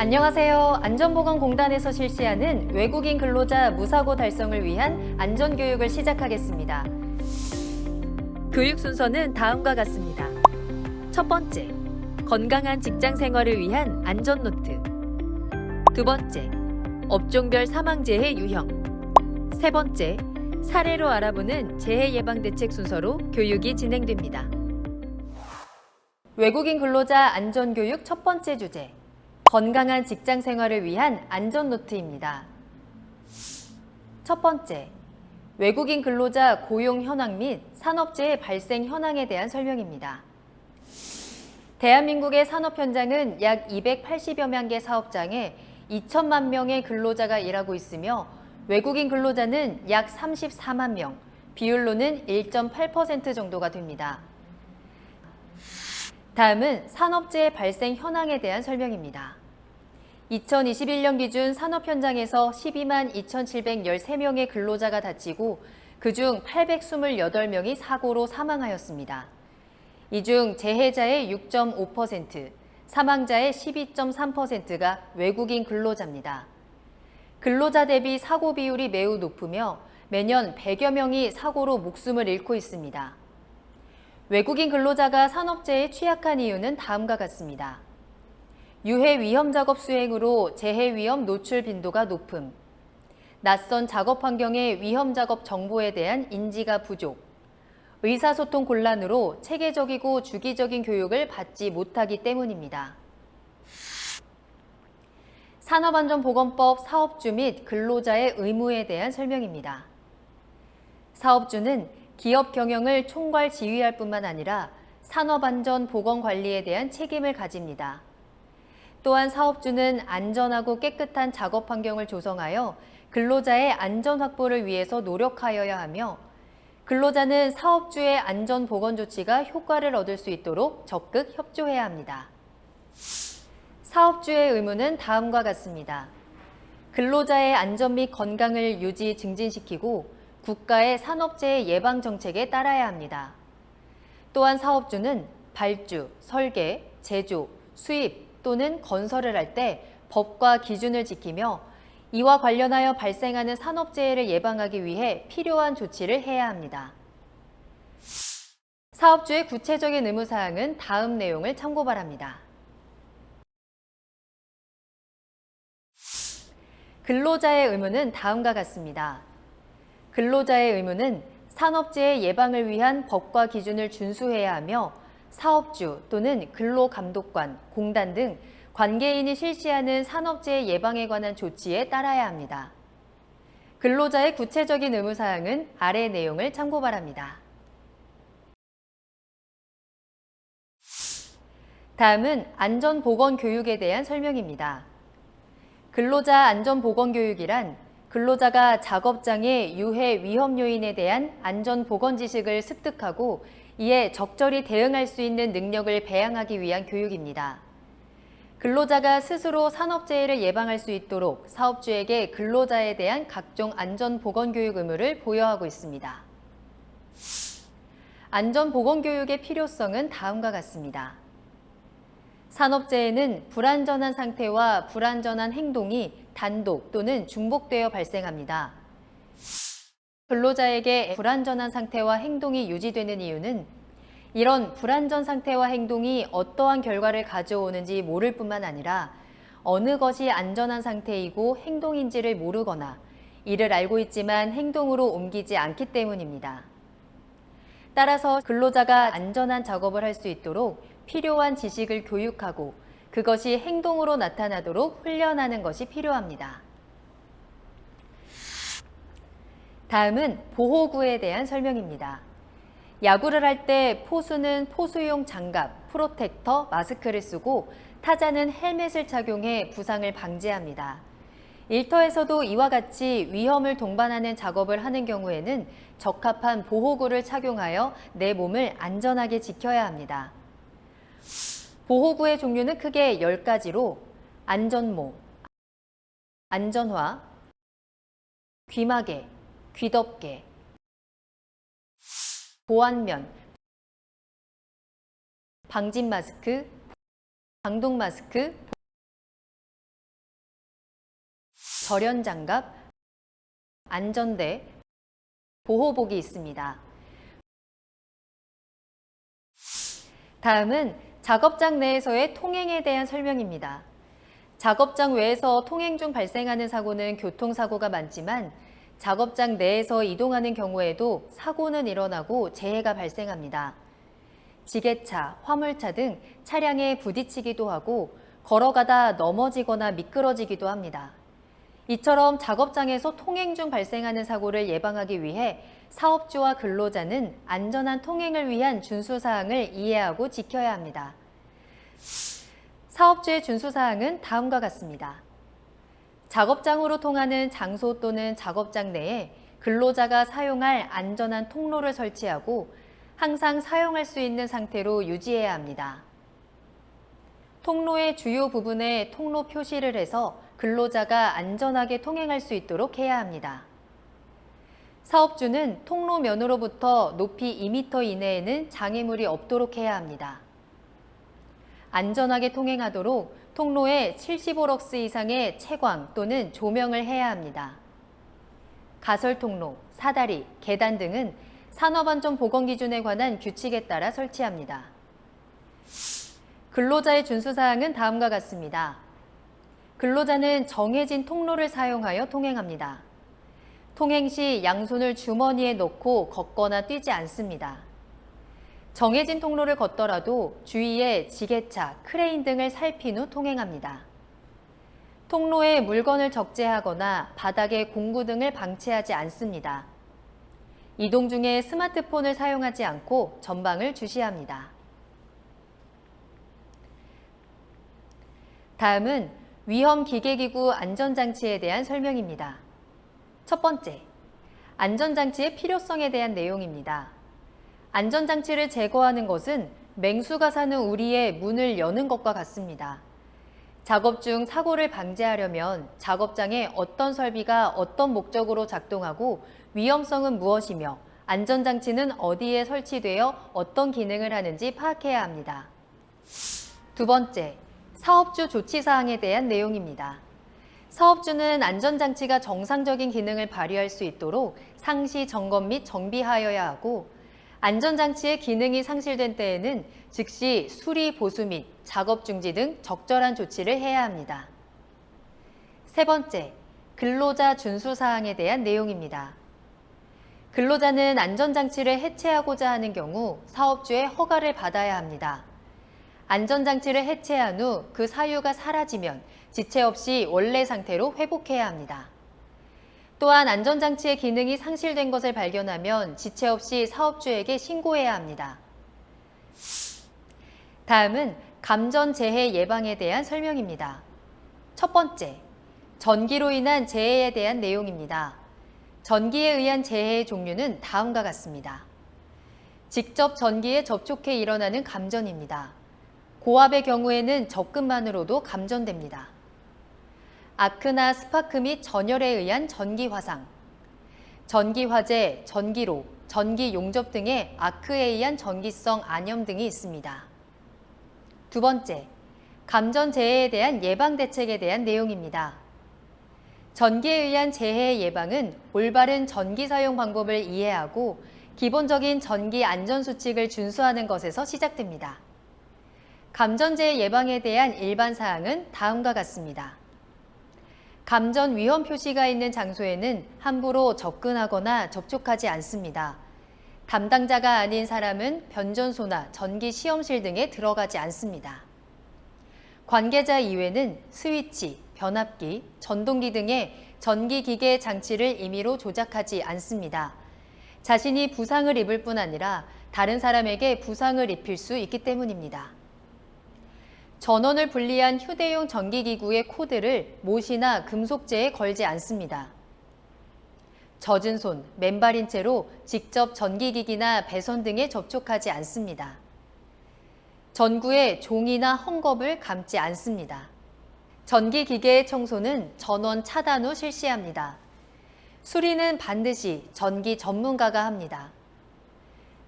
안녕하세요. 안전보건공단에서 실시하는 외국인 근로자 무사고 달성을 위한 안전교육을 시작하겠습니다. 교육 순서는 다음과 같습니다. 첫 번째, 건강한 직장 생활을 위한 안전 노트. 두 번째, 업종별 사망재해 유형. 세 번째, 사례로 알아보는 재해 예방 대책 순서로 교육이 진행됩니다. 외국인 근로자 안전교육 첫 번째 주제, 건강한 직장 생활을 위한 안전 노트입니다. 첫 번째, 외국인 근로자 고용 현황 및 산업재해 발생 현황에 대한 설명입니다. 대한민국의 산업 현장은 약 280여만 개 사업장에 2천만 명의 근로자가 일하고 있으며 외국인 근로자는 약 34만 명, 비율로는 1.8% 정도가 됩니다. 다음은 산업재해 발생 현황에 대한 설명입니다. 2021년 기준 산업 현장에서 12만 2,713명의 근로자가 다치고 그중 828명이 사고로 사망하였습니다. 이 중 재해자의 6.5%, 사망자의 12.3%가 외국인 근로자입니다. 근로자 대비 사고 비율이 매우 높으며 매년 100여 명이 사고로 목숨을 잃고 있습니다. 외국인 근로자가 산업재해에 취약한 이유는 다음과 같습니다. 유해 위험 작업 수행으로 재해 위험 노출 빈도가 높음, 낯선 작업 환경의 위험 작업 정보에 대한 인지가 부족, 의사소통 곤란으로 체계적이고 주기적인 교육을 받지 못하기 때문입니다. 산업안전보건법 사업주 및 근로자의 의무에 대한 설명입니다. 사업주는 기업 경영을 총괄 지휘할 뿐만 아니라 산업안전보건관리에 대한 책임을 가집니다. 또한 사업주는 안전하고 깨끗한 작업 환경을 조성하여 근로자의 안전 확보를 위해서 노력하여야 하며 근로자는 사업주의 안전보건 조치가 효과를 얻을 수 있도록 적극 협조해야 합니다. 사업주의 의무는 다음과 같습니다. 근로자의 안전 및 건강을 유지 증진시키고 국가의 산업재해 예방 정책에 따라야 합니다. 또한 사업주는 발주, 설계, 제조, 수입 또는 건설을 할 때 법과 기준을 지키며 이와 관련하여 발생하는 산업재해를 예방하기 위해 필요한 조치를 해야 합니다. 사업주의 구체적인 의무사항은 다음 내용을 참고 바랍니다. 근로자의 의무는 다음과 같습니다. 근로자의 의무는 산업재해 예방을 위한 법과 기준을 준수해야 하며 사업주 또는 근로감독관, 공단 등 관계인이 실시하는 산업재해 예방에 관한 조치에 따라야 합니다. 근로자의 구체적인 의무사항은 아래 내용을 참고 바랍니다. 다음은 안전보건교육에 대한 설명입니다. 근로자 안전보건교육이란 근로자가 작업장의 유해 위험 요인에 대한 안전보건 지식을 습득하고 이에 적절히 대응할 수 있는 능력을 배양하기 위한 교육입니다. 근로자가 스스로 산업재해를 예방할 수 있도록 사업주에게 근로자에 대한 각종 안전보건교육 의무를 부여하고 있습니다. 안전보건교육의 필요성은 다음과 같습니다. 산업재해는 불안전한 상태와 불안전한 행동이 단독 또는 중복되어 발생합니다. 근로자에게 불안전한 상태와 행동이 유지되는 이유는 이런 불안전 상태와 행동이 어떠한 결과를 가져오는지 모를 뿐만 아니라 어느 것이 안전한 상태이고 행동인지를 모르거나 이를 알고 있지만 행동으로 옮기지 않기 때문입니다. 따라서 근로자가 안전한 작업을 할 수 있도록 필요한 지식을 교육하고 그것이 행동으로 나타나도록 훈련하는 것이 필요합니다. 다음은 보호구에 대한 설명입니다. 야구를 할 때 포수는 포수용 장갑, 프로텍터, 마스크를 쓰고 타자는 헬멧을 착용해 부상을 방지합니다. 일터에서도 이와 같이 위험을 동반하는 작업을 하는 경우에는 적합한 보호구를 착용하여 내 몸을 안전하게 지켜야 합니다. 보호구의 종류는 크게 10가지로 안전모, 안전화, 귀마개, 귀덮개, 보안면, 방진 마스크, 방독 마스크, 절연장갑, 안전대, 보호복이 있습니다. 다음은 작업장 내에서의 통행에 대한 설명입니다. 작업장 외에서 통행 중 발생하는 사고는 교통사고가 많지만 작업장 내에서 이동하는 경우에도 사고는 일어나고 재해가 발생합니다. 지게차, 화물차 등 차량에 부딪히기도 하고 걸어가다 넘어지거나 미끄러지기도 합니다. 이처럼 작업장에서 통행 중 발생하는 사고를 예방하기 위해 사업주와 근로자는 안전한 통행을 위한 준수사항을 이해하고 지켜야 합니다. 사업주의 준수사항은 다음과 같습니다. 작업장으로 통하는 장소 또는 작업장 내에 근로자가 사용할 안전한 통로를 설치하고 항상 사용할 수 있는 상태로 유지해야 합니다. 통로의 주요 부분에 통로 표시를 해서 근로자가 안전하게 통행할 수 있도록 해야 합니다. 사업주는 통로면으로부터 높이 2m 이내에는 장애물이 없도록 해야 합니다. 안전하게 통행하도록 통로에 75럭스 이상의 채광 또는 조명을 해야 합니다. 가설통로, 사다리, 계단 등은 산업안전보건기준에 관한 규칙에 따라 설치합니다. 근로자의 준수사항은 다음과 같습니다. 근로자는 정해진 통로를 사용하여 통행합니다. 통행 시 양손을 주머니에 넣고 걷거나 뛰지 않습니다. 정해진 통로를 걷더라도 주위에 지게차, 크레인 등을 살핀 후 통행합니다. 통로에 물건을 적재하거나 바닥에 공구 등을 방치하지 않습니다. 이동 중에 스마트폰을 사용하지 않고 전방을 주시합니다. 다음은 위험기계기구 안전장치에 대한 설명입니다. 첫 번째, 안전장치의 필요성에 대한 내용입니다. 안전장치를 제거하는 것은 맹수가 사는 우리의 문을 여는 것과 같습니다. 작업 중 사고를 방지하려면 작업장에 어떤 설비가 어떤 목적으로 작동하고 위험성은 무엇이며 안전장치는 어디에 설치되어 어떤 기능을 하는지 파악해야 합니다. 두 번째, 사업주 조치사항에 대한 내용입니다. 사업주는 안전장치가 정상적인 기능을 발휘할 수 있도록 상시 점검 및 정비하여야 하고 안전장치의 기능이 상실된 때에는 즉시 수리 보수 및 작업 중지 등 적절한 조치를 해야 합니다. 세 번째, 근로자 준수사항에 대한 내용입니다. 근로자는 안전장치를 해체하고자 하는 경우 사업주의 허가를 받아야 합니다. 안전장치를 해체한 후 그 사유가 사라지면 지체 없이 원래 상태로 회복해야 합니다. 또한 안전장치의 기능이 상실된 것을 발견하면 지체 없이 사업주에게 신고해야 합니다. 다음은 감전재해 예방에 대한 설명입니다. 첫 번째, 전기로 인한 재해에 대한 내용입니다. 전기에 의한 재해의 종류는 다음과 같습니다. 직접 전기에 접촉해 일어나는 감전입니다. 고압의 경우에는 접근만으로도 감전됩니다. 아크나 스파크 및 전열에 의한 전기 화상, 전기 화재, 전기로, 전기 용접 등의 아크에 의한 전기성 안염 등이 있습니다. 두 번째, 감전 재해에 대한 예방 대책에 대한 내용입니다. 전기에 의한 재해 예방은 올바른 전기 사용 방법을 이해하고 기본적인 전기 안전 수칙을 준수하는 것에서 시작됩니다. 감전재해 예방에 대한 일반 사항은 다음과 같습니다. 감전 위험 표시가 있는 장소에는 함부로 접근하거나 접촉하지 않습니다. 담당자가 아닌 사람은 변전소나 전기 시험실 등에 들어가지 않습니다. 관계자 이외는 스위치, 변압기, 전동기 등의 전기기계 장치를 임의로 조작하지 않습니다. 자신이 부상을 입을 뿐 아니라 다른 사람에게 부상을 입힐 수 있기 때문입니다. 전원을 분리한 휴대용 전기기구의 코드를 못이나 금속재에 걸지 않습니다. 젖은 손, 맨발인 채로 직접 전기기기나 배선 등에 접촉하지 않습니다. 전구에 종이나 헝겊을 감지 않습니다. 전기기계의 청소는 전원 차단 후 실시합니다. 수리는 반드시 전기 전문가가 합니다.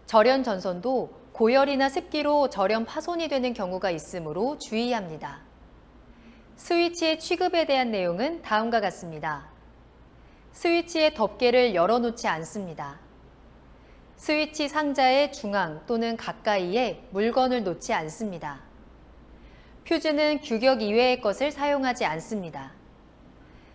절연 전선도 고열이나 습기로 절연 파손이 되는 경우가 있으므로 주의합니다. 스위치의 취급에 대한 내용은 다음과 같습니다. 스위치의 덮개를 열어놓지 않습니다. 스위치 상자의 중앙 또는 가까이에 물건을 놓지 않습니다. 퓨즈는 규격 이외의 것을 사용하지 않습니다.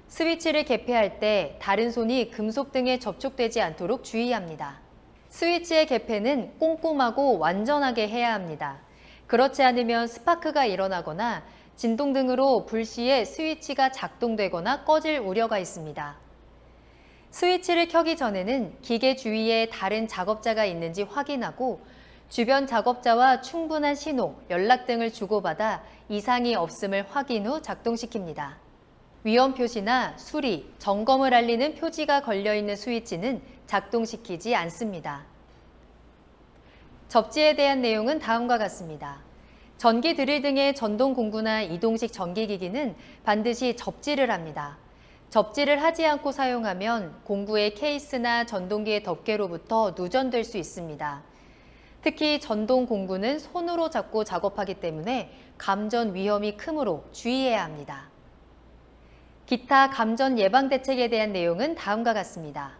스위치를 개폐할 때 다른 손이 금속 등에 접촉되지 않도록 주의합니다. 스위치의 개폐는 꼼꼼하고 완전하게 해야 합니다. 그렇지 않으면 스파크가 일어나거나 진동 등으로 불시에 스위치가 작동되거나 꺼질 우려가 있습니다. 스위치를 켜기 전에는 기계 주위에 다른 작업자가 있는지 확인하고 주변 작업자와 충분한 신호, 연락 등을 주고받아 이상이 없음을 확인 후 작동시킵니다. 위험 표시나 수리, 점검을 알리는 표지가 걸려있는 스위치는 작동시키지 않습니다. 접지에 대한 내용은 다음과 같습니다. 전기 드릴 등의 전동 공구나 이동식 전기기기는 반드시 접지를 합니다. 접지를 하지 않고 사용하면 공구의 케이스나 전동기의 덮개로부터 누전될 수 있습니다. 특히 전동 공구는 손으로 잡고 작업하기 때문에 감전 위험이 크므로 주의해야 합니다. 기타 감전 예방 대책에 대한 내용은 다음과 같습니다.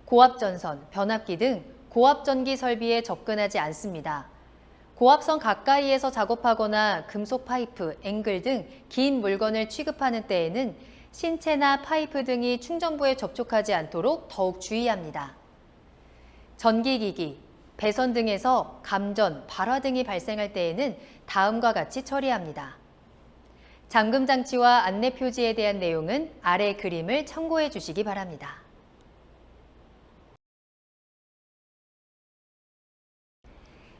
고압전선, 변압기 등 고압전기 설비에 접근하지 않습니다. 고압선 가까이에서 작업하거나 금속 파이프, 앵글 등 긴 물건을 취급하는 때에는 신체나 파이프 등이 충전부에 접촉하지 않도록 더욱 주의합니다. 전기기기, 배선 등에서 감전, 발화 등이 발생할 때에는 다음과 같이 처리합니다. 잠금 장치와 안내 표지에 대한 내용은 아래 그림을 참고해 주시기 바랍니다.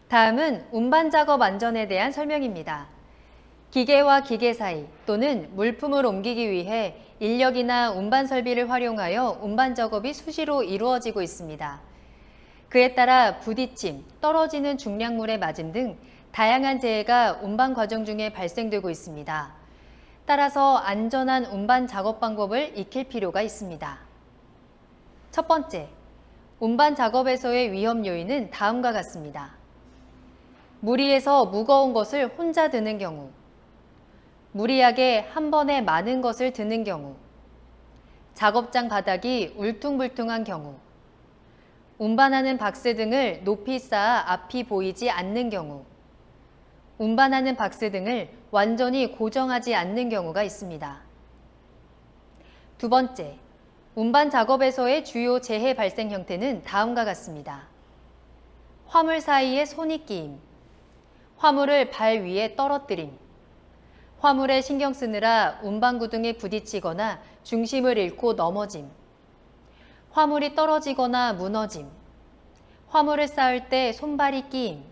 다음은 운반 작업 안전에 대한 설명입니다. 기계와 기계 사이 또는 물품을 옮기기 위해 인력이나 운반 설비를 활용하여 운반 작업이 수시로 이루어지고 있습니다. 그에 따라 부딪힘, 떨어지는 중량물에 맞음 등 다양한 재해가 운반 과정 중에 발생되고 있습니다. 따라서 안전한 운반 작업 방법을 익힐 필요가 있습니다. 첫 번째, 운반 작업에서의 위험 요인은 다음과 같습니다. 무리해서 무거운 것을 혼자 드는 경우, 무리하게 한 번에 많은 것을 드는 경우, 작업장 바닥이 울퉁불퉁한 경우, 운반하는 박스 등을 높이 쌓아 앞이 보이지 않는 경우, 운반하는 박스 등을 완전히 고정하지 않는 경우가 있습니다. 두 번째, 운반 작업에서의 주요 재해 발생 형태는 다음과 같습니다. 화물 사이에 손이 끼임, 화물을 발 위에 떨어뜨림, 화물에 신경 쓰느라 운반구 등에 부딪히거나 중심을 잃고 넘어짐, 화물이 떨어지거나 무너짐, 화물을 쌓을 때 손발이 끼임,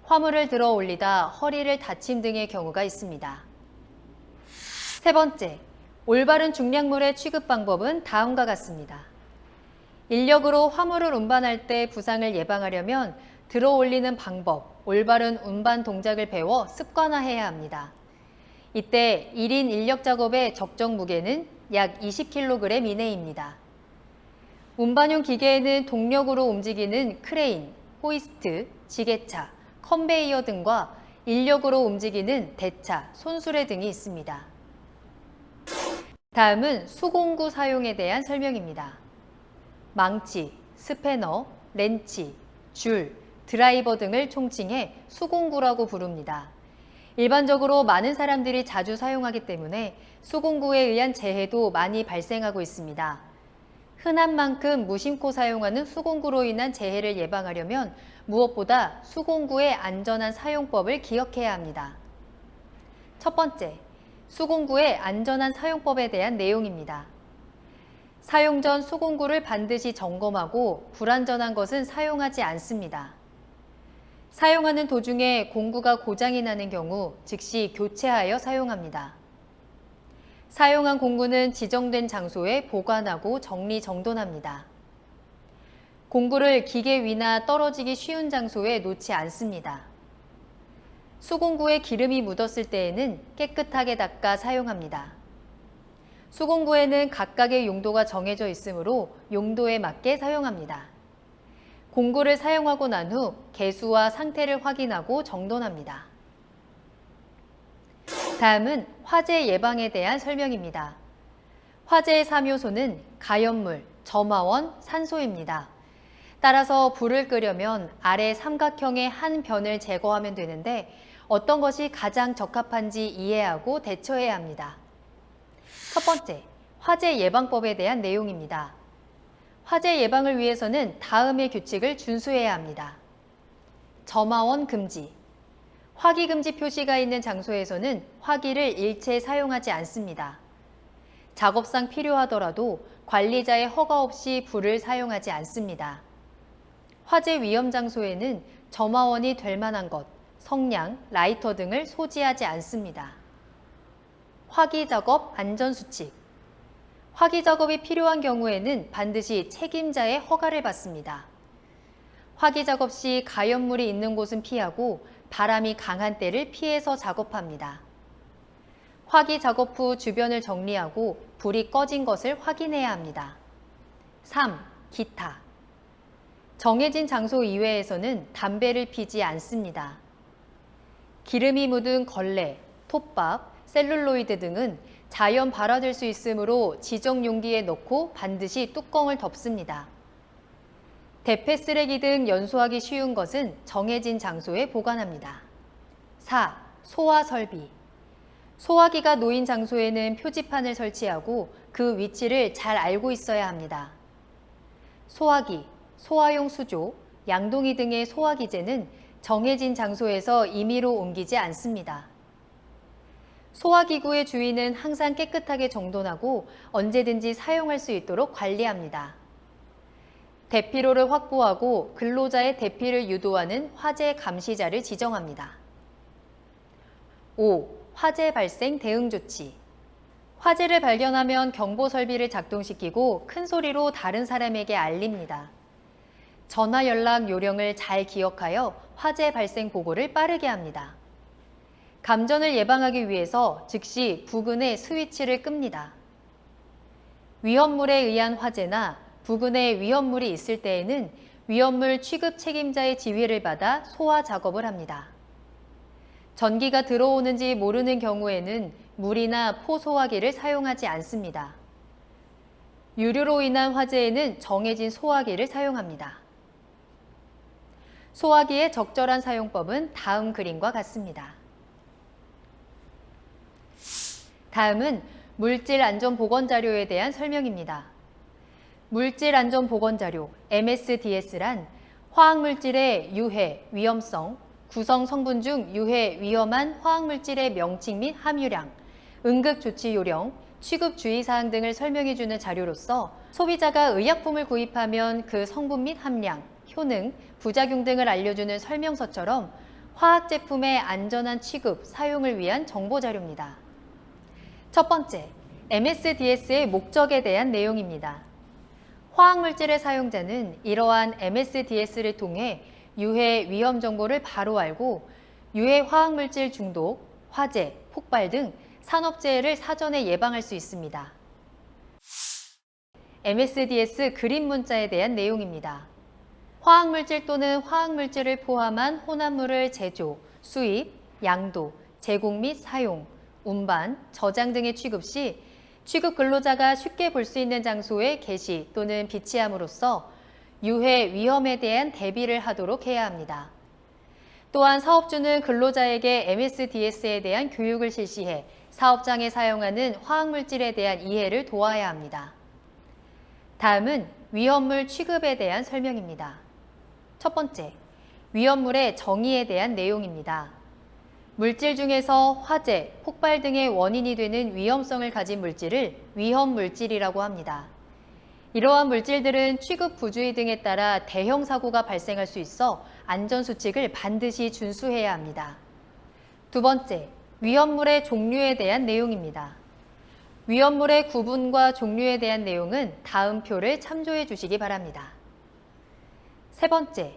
화물을 들어 올리다 허리를 다침 등의 경우가 있습니다. 세 번째, 올바른 중량물의 취급 방법은 다음과 같습니다. 인력으로 화물을 운반할 때 부상을 예방하려면 들어 올리는 방법, 올바른 운반 동작을 배워 습관화해야 합니다. 이때 1인 인력 작업의 적정 무게는 약 20kg 이내입니다. 운반용 기계에는 동력으로 움직이는 크레인, 호이스트, 지게차, 컨베이어 등과 인력으로 움직이는 대차, 손수레 등이 있습니다. 다음은 수공구 사용에 대한 설명입니다. 망치, 스패너, 렌치, 줄, 드라이버 등을 총칭해 수공구라고 부릅니다. 일반적으로 많은 사람들이 자주 사용하기 때문에 수공구에 의한 재해도 많이 발생하고 있습니다. 흔한 만큼 무심코 사용하는 수공구로 인한 재해를 예방하려면 무엇보다 수공구의 안전한 사용법을 기억해야 합니다. 첫 번째, 수공구의 안전한 사용법에 대한 내용입니다. 사용 전 수공구를 반드시 점검하고 불안전한 것은 사용하지 않습니다. 사용하는 도중에 공구가 고장이 나는 경우 즉시 교체하여 사용합니다. 사용한 공구는 지정된 장소에 보관하고 정리정돈합니다. 공구를 기계 위나 떨어지기 쉬운 장소에 놓지 않습니다. 수공구에 기름이 묻었을 때에는 깨끗하게 닦아 사용합니다. 수공구에는 각각의 용도가 정해져 있으므로 용도에 맞게 사용합니다. 공구를 사용하고 난 후 개수와 상태를 확인하고 정돈합니다. 다음은 화재 예방에 대한 설명입니다. 화재의 3요소는 가연물, 점화원, 산소입니다. 따라서 불을 끄려면 아래 삼각형의 한 변을 제거하면 되는데 어떤 것이 가장 적합한지 이해하고 대처해야 합니다. 첫 번째, 화재 예방법에 대한 내용입니다. 화재 예방을 위해서는 다음의 규칙을 준수해야 합니다. 점화원 금지. 화기 금지 표시가 있는 장소에서는 화기를 일체 사용하지 않습니다. 작업상 필요하더라도 관리자의 허가 없이 불을 사용하지 않습니다. 화재 위험 장소에는 점화원이 될 만한 것, 성냥, 라이터 등을 소지하지 않습니다. 화기 작업 안전수칙. 화기 작업이 필요한 경우에는 반드시 책임자의 허가를 받습니다. 화기 작업 시 가연물이 있는 곳은 피하고 바람이 강한 때를 피해서 작업합니다. 화기 작업 후 주변을 정리하고 불이 꺼진 것을 확인해야 합니다. 3. 기타. 정해진 장소 이외에서는 담배를 피지 않습니다. 기름이 묻은 걸레, 톱밥, 셀룰로이드 등은 자연 발화될 수 있으므로 지정 용기에 넣고 반드시 뚜껑을 덮습니다. 대패 쓰레기 등 연소하기 쉬운 것은 정해진 장소에 보관합니다. 4. 소화 설비. 소화기가 놓인 장소에는 표지판을 설치하고 그 위치를 잘 알고 있어야 합니다. 소화기, 소화용 수조, 양동이 등의 소화기제는 정해진 장소에서 임의로 옮기지 않습니다. 소화기구의 주위는 항상 깨끗하게 정돈하고 언제든지 사용할 수 있도록 관리합니다. 대피로를 확보하고 근로자의 대피를 유도하는 화재 감시자를 지정합니다. 5. 화재 발생 대응 조치. 화재를 발견하면 경보 설비를 작동시키고 큰 소리로 다른 사람에게 알립니다. 전화 연락 요령을 잘 기억하여 화재 발생 보고를 빠르게 합니다. 감전을 예방하기 위해서 즉시 부근의 스위치를 끕니다. 위험물에 의한 화재나 부근에 위험물이 있을 때에는 위험물 취급 책임자의 지휘를 받아 소화 작업을 합니다. 전기가 들어오는지 모르는 경우에는 물이나 포소화기를 사용하지 않습니다. 유류로 인한 화재에는 정해진 소화기를 사용합니다. 소화기의 적절한 사용법은 다음 그림과 같습니다. 다음은 물질안전보건자료에 대한 설명입니다. 물질안전보건자료 MSDS란 화학물질의 유해, 위험성, 구성 성분 중 유해, 위험한 화학물질의 명칭 및 함유량, 응급조치 요령, 취급 주의사항 등을 설명해주는 자료로서 소비자가 의약품을 구입하면 그 성분 및 함량, 효능, 부작용 등을 알려주는 설명서처럼 화학제품의 안전한 취급, 사용을 위한 정보자료입니다. 첫 번째, MSDS의 목적에 대한 내용입니다. 화학물질의 사용자는 이러한 MSDS를 통해 유해 위험 정보를 바로 알고 유해 화학물질 중독, 화재, 폭발 등 산업재해를 사전에 예방할 수 있습니다. MSDS 그림 문자에 대한 내용입니다. 화학물질 또는 화학물질을 포함한 혼합물을 제조, 수입, 양도, 제공 및 사용, 운반, 저장 등의 취급 시 취급 근로자가 쉽게 볼 수 있는 장소에 게시 또는 비치함으로써 유해 위험에 대한 대비를 하도록 해야 합니다. 또한 사업주는 근로자에게 MSDS에 대한 교육을 실시해 사업장에 사용하는 화학물질에 대한 이해를 도와야 합니다. 다음은 위험물 취급에 대한 설명입니다. 첫 번째, 위험물의 정의에 대한 내용입니다. 물질 중에서 화재, 폭발 등의 원인이 되는 위험성을 가진 물질을 위험물질이라고 합니다. 이러한 물질들은 취급 부주의 등에 따라 대형 사고가 발생할 수 있어 안전수칙을 반드시 준수해야 합니다. 두 번째, 위험물의 종류에 대한 내용입니다. 위험물의 구분과 종류에 대한 내용은 다음 표를 참조해 주시기 바랍니다. 세 번째,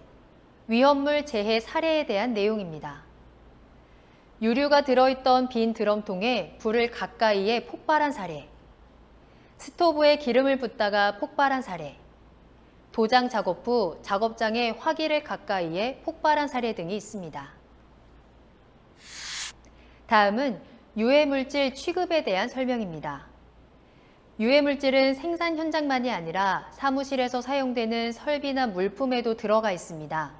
위험물 재해 사례에 대한 내용입니다. 유류가 들어있던 빈 드럼통에 불을 가까이에 폭발한 사례, 스토브에 기름을 붓다가 폭발한 사례, 도장 작업 후 작업장에 화기를 가까이에 폭발한 사례 등이 있습니다. 다음은 유해물질 취급에 대한 설명입니다. 유해물질은 생산 현장만이 아니라 사무실에서 사용되는 설비나 물품에도 들어가 있습니다.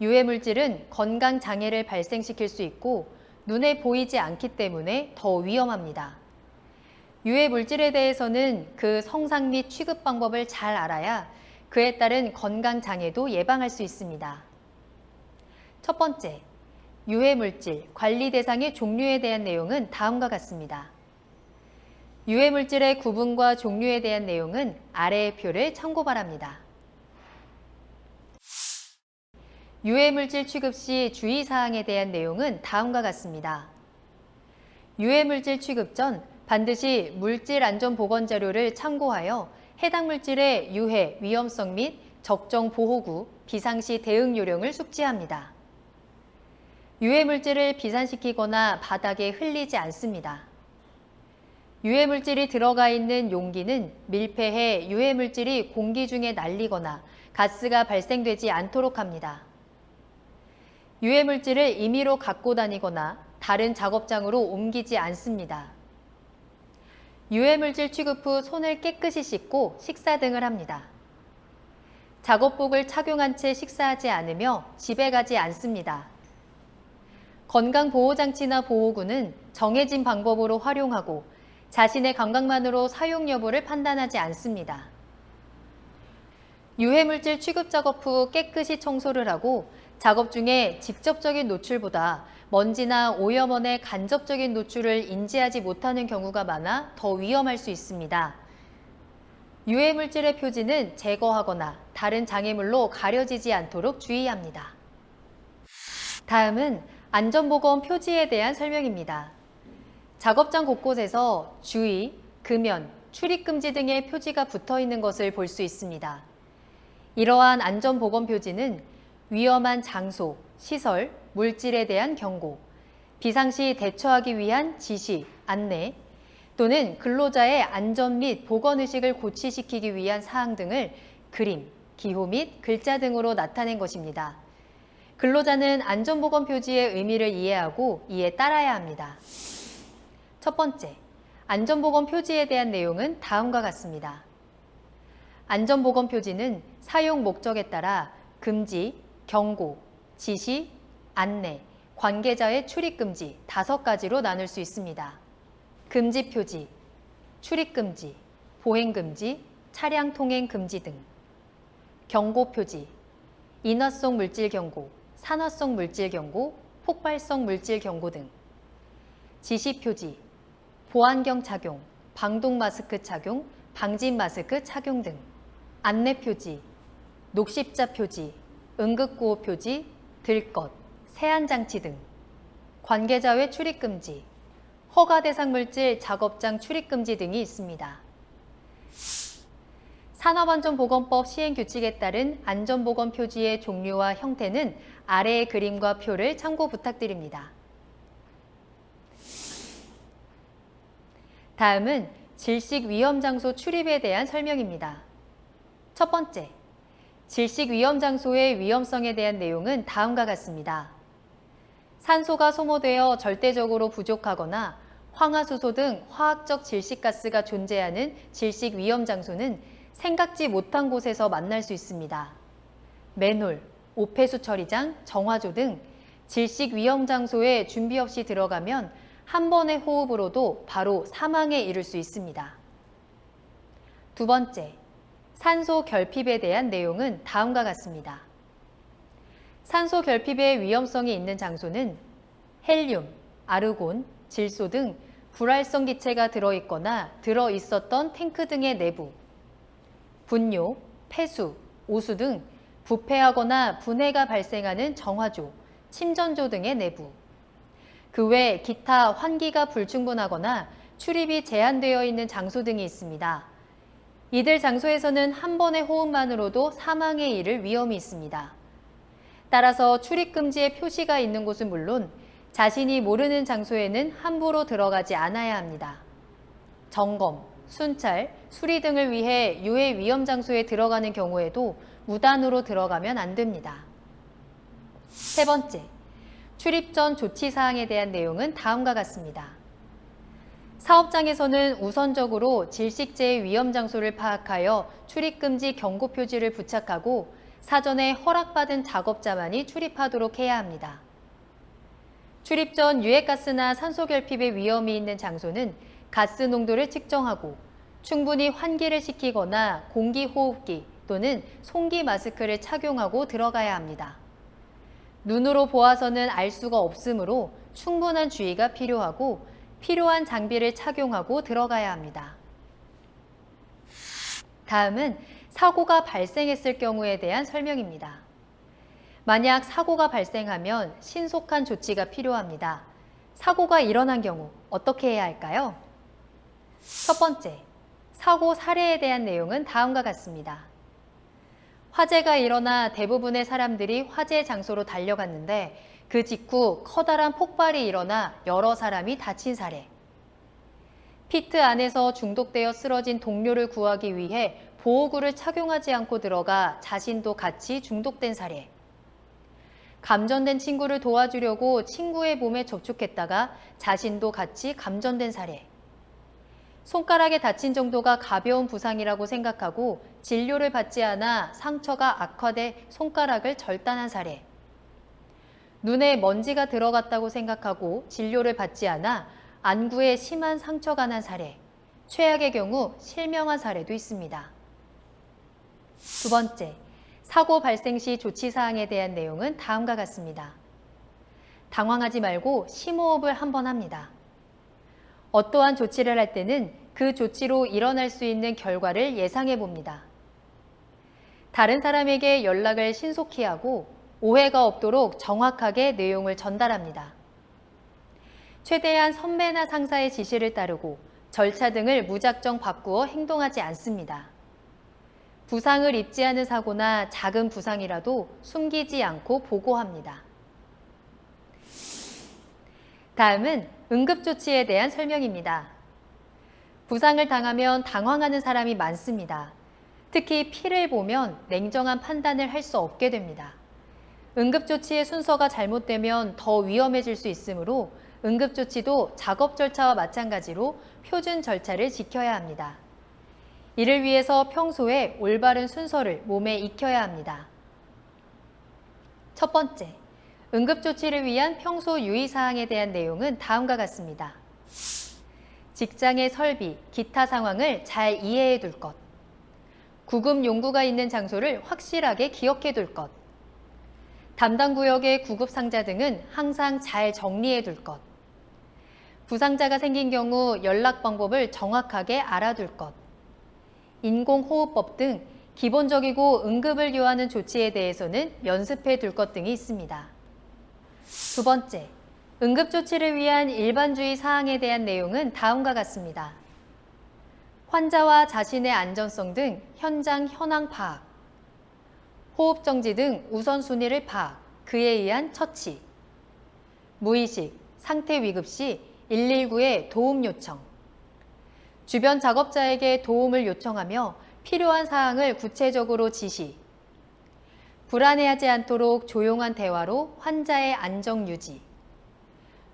유해물질은 건강 장애를 발생시킬 수 있고 눈에 보이지 않기 때문에 더 위험합니다. 유해물질에 대해서는 그 성상 및 취급 방법을 잘 알아야 그에 따른 건강 장애도 예방할 수 있습니다. 첫 번째, 유해물질 관리 대상의 종류에 대한 내용은 다음과 같습니다. 유해물질의 구분과 종류에 대한 내용은 아래의 표를 참고 바랍니다. 유해물질 취급 시 주의사항에 대한 내용은 다음과 같습니다. 유해물질 취급 전 반드시 물질안전보건자료를 참고하여 해당 물질의 유해, 위험성 및 적정 보호구, 비상시 대응 요령을 숙지합니다. 유해물질을 비산시키거나 바닥에 흘리지 않습니다. 유해물질이 들어가 있는 용기는 밀폐해 유해물질이 공기 중에 날리거나 가스가 발생되지 않도록 합니다. 유해물질을 임의로 갖고 다니거나 다른 작업장으로 옮기지 않습니다. 유해물질 취급 후 손을 깨끗이 씻고 식사 등을 합니다. 작업복을 착용한 채 식사하지 않으며 집에 가지 않습니다. 건강보호장치나 보호구는 정해진 방법으로 활용하고 자신의 감각만으로 사용 여부를 판단하지 않습니다. 유해물질 취급 작업 후 깨끗이 청소를 하고 작업 중에 직접적인 노출보다 먼지나 오염원의 간접적인 노출을 인지하지 못하는 경우가 많아 더 위험할 수 있습니다. 유해물질의 표지는 제거하거나 다른 장애물로 가려지지 않도록 주의합니다. 다음은 안전보건 표지에 대한 설명입니다. 작업장 곳곳에서 주의, 금연, 출입금지 등의 표지가 붙어 있는 것을 볼 수 있습니다. 이러한 안전보건 표지는 위험한 장소, 시설, 물질에 대한 경고, 비상시 대처하기 위한 지시, 안내, 또는 근로자의 안전 및 보건의식을 고취시키기 위한 사항 등을 그림, 기호 및 글자 등으로 나타낸 것입니다. 근로자는 안전보건 표지의 의미를 이해하고 이에 따라야 합니다. 첫 번째, 안전보건 표지에 대한 내용은 다음과 같습니다. 안전보건 표지는 사용 목적에 따라 금지, 경고, 지시, 안내, 관계자의 출입금지 5가지로 나눌 수 있습니다. 금지 표지, 출입금지, 보행금지, 차량 통행 금지 등. 경고 표지, 인화성 물질 경고, 산화성 물질 경고, 폭발성 물질 경고 등. 지시 표지, 보안경 착용, 방독 마스크 착용, 방진 마스크 착용 등. 안내 표지, 녹십자 표지, 응급구호 표지, 들것, 세안장치 등. 관계자 외 출입금지, 허가 대상 물질 작업장 출입금지 등이 있습니다. 산업안전보건법 시행규칙에 따른 안전보건 표지의 종류와 형태는 아래의 그림과 표를 참고 부탁드립니다. 다음은 질식위험장소 출입에 대한 설명입니다. 첫 번째, 질식위험장소의 위험성에 대한 내용은 다음과 같습니다. 산소가 소모되어 절대적으로 부족하거나 황화수소 등 화학적 질식가스가 존재하는 질식위험장소는 생각지 못한 곳에서 만날 수 있습니다. 맨홀, 오폐수 처리장, 정화조 등 질식위험장소에 준비 없이 들어가면 한 번의 호흡으로도 바로 사망에 이를 수 있습니다. 두 번째, 산소 결핍에 대한 내용은 다음과 같습니다. 산소 결핍의 위험성이 있는 장소는 헬륨, 아르곤, 질소 등 불활성 기체가 들어있거나 들어있었던 탱크 등의 내부, 분뇨, 폐수, 오수 등 부패하거나 분해가 발생하는 정화조, 침전조 등의 내부, 그 외 기타 환기가 불충분하거나 출입이 제한되어 있는 장소 등이 있습니다. 이들 장소에서는 한 번의 호흡만으로도 사망에 이를 위험이 있습니다. 따라서 출입금지의 표시가 있는 곳은 물론 자신이 모르는 장소에는 함부로 들어가지 않아야 합니다. 점검, 순찰, 수리 등을 위해 유해 위험 장소에 들어가는 경우에도 무단으로 들어가면 안 됩니다. 세 번째, 출입 전 조치 사항에 대한 내용은 다음과 같습니다. 사업장에서는 우선적으로 질식제의 위험 장소를 파악하여 출입금지 경고 표지를 부착하고 사전에 허락받은 작업자만이 출입하도록 해야 합니다. 출입 전 유해가스나 산소 결핍의 위험이 있는 장소는 가스 농도를 측정하고 충분히 환기를 시키거나 공기호흡기 또는 송기 마스크를 착용하고 들어가야 합니다. 눈으로 보아서는 알 수가 없으므로 충분한 주의가 필요하고 필요한 장비를 착용하고 들어가야 합니다. 다음은 사고가 발생했을 경우에 대한 설명입니다. 만약 사고가 발생하면 신속한 조치가 필요합니다. 사고가 일어난 경우 어떻게 해야 할까요? 첫 번째, 사고 사례에 대한 내용은 다음과 같습니다. 화재가 일어나 대부분의 사람들이 화재 장소로 달려갔는데 그 직후 커다란 폭발이 일어나 여러 사람이 다친 사례. 피트 안에서 중독되어 쓰러진 동료를 구하기 위해 보호구를 착용하지 않고 들어가 자신도 같이 중독된 사례. 감전된 친구를 도와주려고 친구의 몸에 접촉했다가 자신도 같이 감전된 사례. 손가락에 다친 정도가 가벼운 부상이라고 생각하고 진료를 받지 않아 상처가 악화돼 손가락을 절단한 사례. 눈에 먼지가 들어갔다고 생각하고 진료를 받지 않아 안구에 심한 상처가 난 사례. 최악의 경우 실명한 사례도 있습니다. 두 번째, 사고 발생 시 조치 사항에 대한 내용은 다음과 같습니다. 당황하지 말고 심호흡을 한번 합니다. 어떠한 조치를 할 때는 그 조치로 일어날 수 있는 결과를 예상해 봅니다. 다른 사람에게 연락을 신속히 하고 오해가 없도록 정확하게 내용을 전달합니다. 최대한 선배나 상사의 지시를 따르고 절차 등을 무작정 바꾸어 행동하지 않습니다. 부상을 입지 않은 사고나 작은 부상이라도 숨기지 않고 보고합니다. 다음은 응급조치에 대한 설명입니다. 부상을 당하면 당황하는 사람이 많습니다. 특히 피를 보면 냉정한 판단을 할 수 없게 됩니다. 응급조치의 순서가 잘못되면 더 위험해질 수 있으므로 응급조치도 작업 절차와 마찬가지로 표준 절차를 지켜야 합니다. 이를 위해서 평소에 올바른 순서를 몸에 익혀야 합니다. 첫 번째, 응급조치를 위한 평소 유의사항에 대한 내용은 다음과 같습니다. 직장의 설비, 기타 상황을 잘 이해해 둘 것. 구급 용구가 있는 장소를 확실하게 기억해 둘 것. 담당 구역의 구급 상자 등은 항상 잘 정리해 둘 것. 부상자가 생긴 경우 연락 방법을 정확하게 알아둘 것. 인공호흡법 등 기본적이고 응급을 요하는 조치에 대해서는 연습해 둘 것 등이 있습니다. 두 번째, 응급조치를 위한 일반주의 사항에 대한 내용은 다음과 같습니다. 환자와 자신의 안전성 등 현장 현황 파악, 호흡정지 등 우선순위를 파악, 그에 의한 처치, 무의식, 상태 위급 시 119에 도움 요청, 주변 작업자에게 도움을 요청하며 필요한 사항을 구체적으로 지시, 불안해하지 않도록 조용한 대화로 환자의 안정 유지,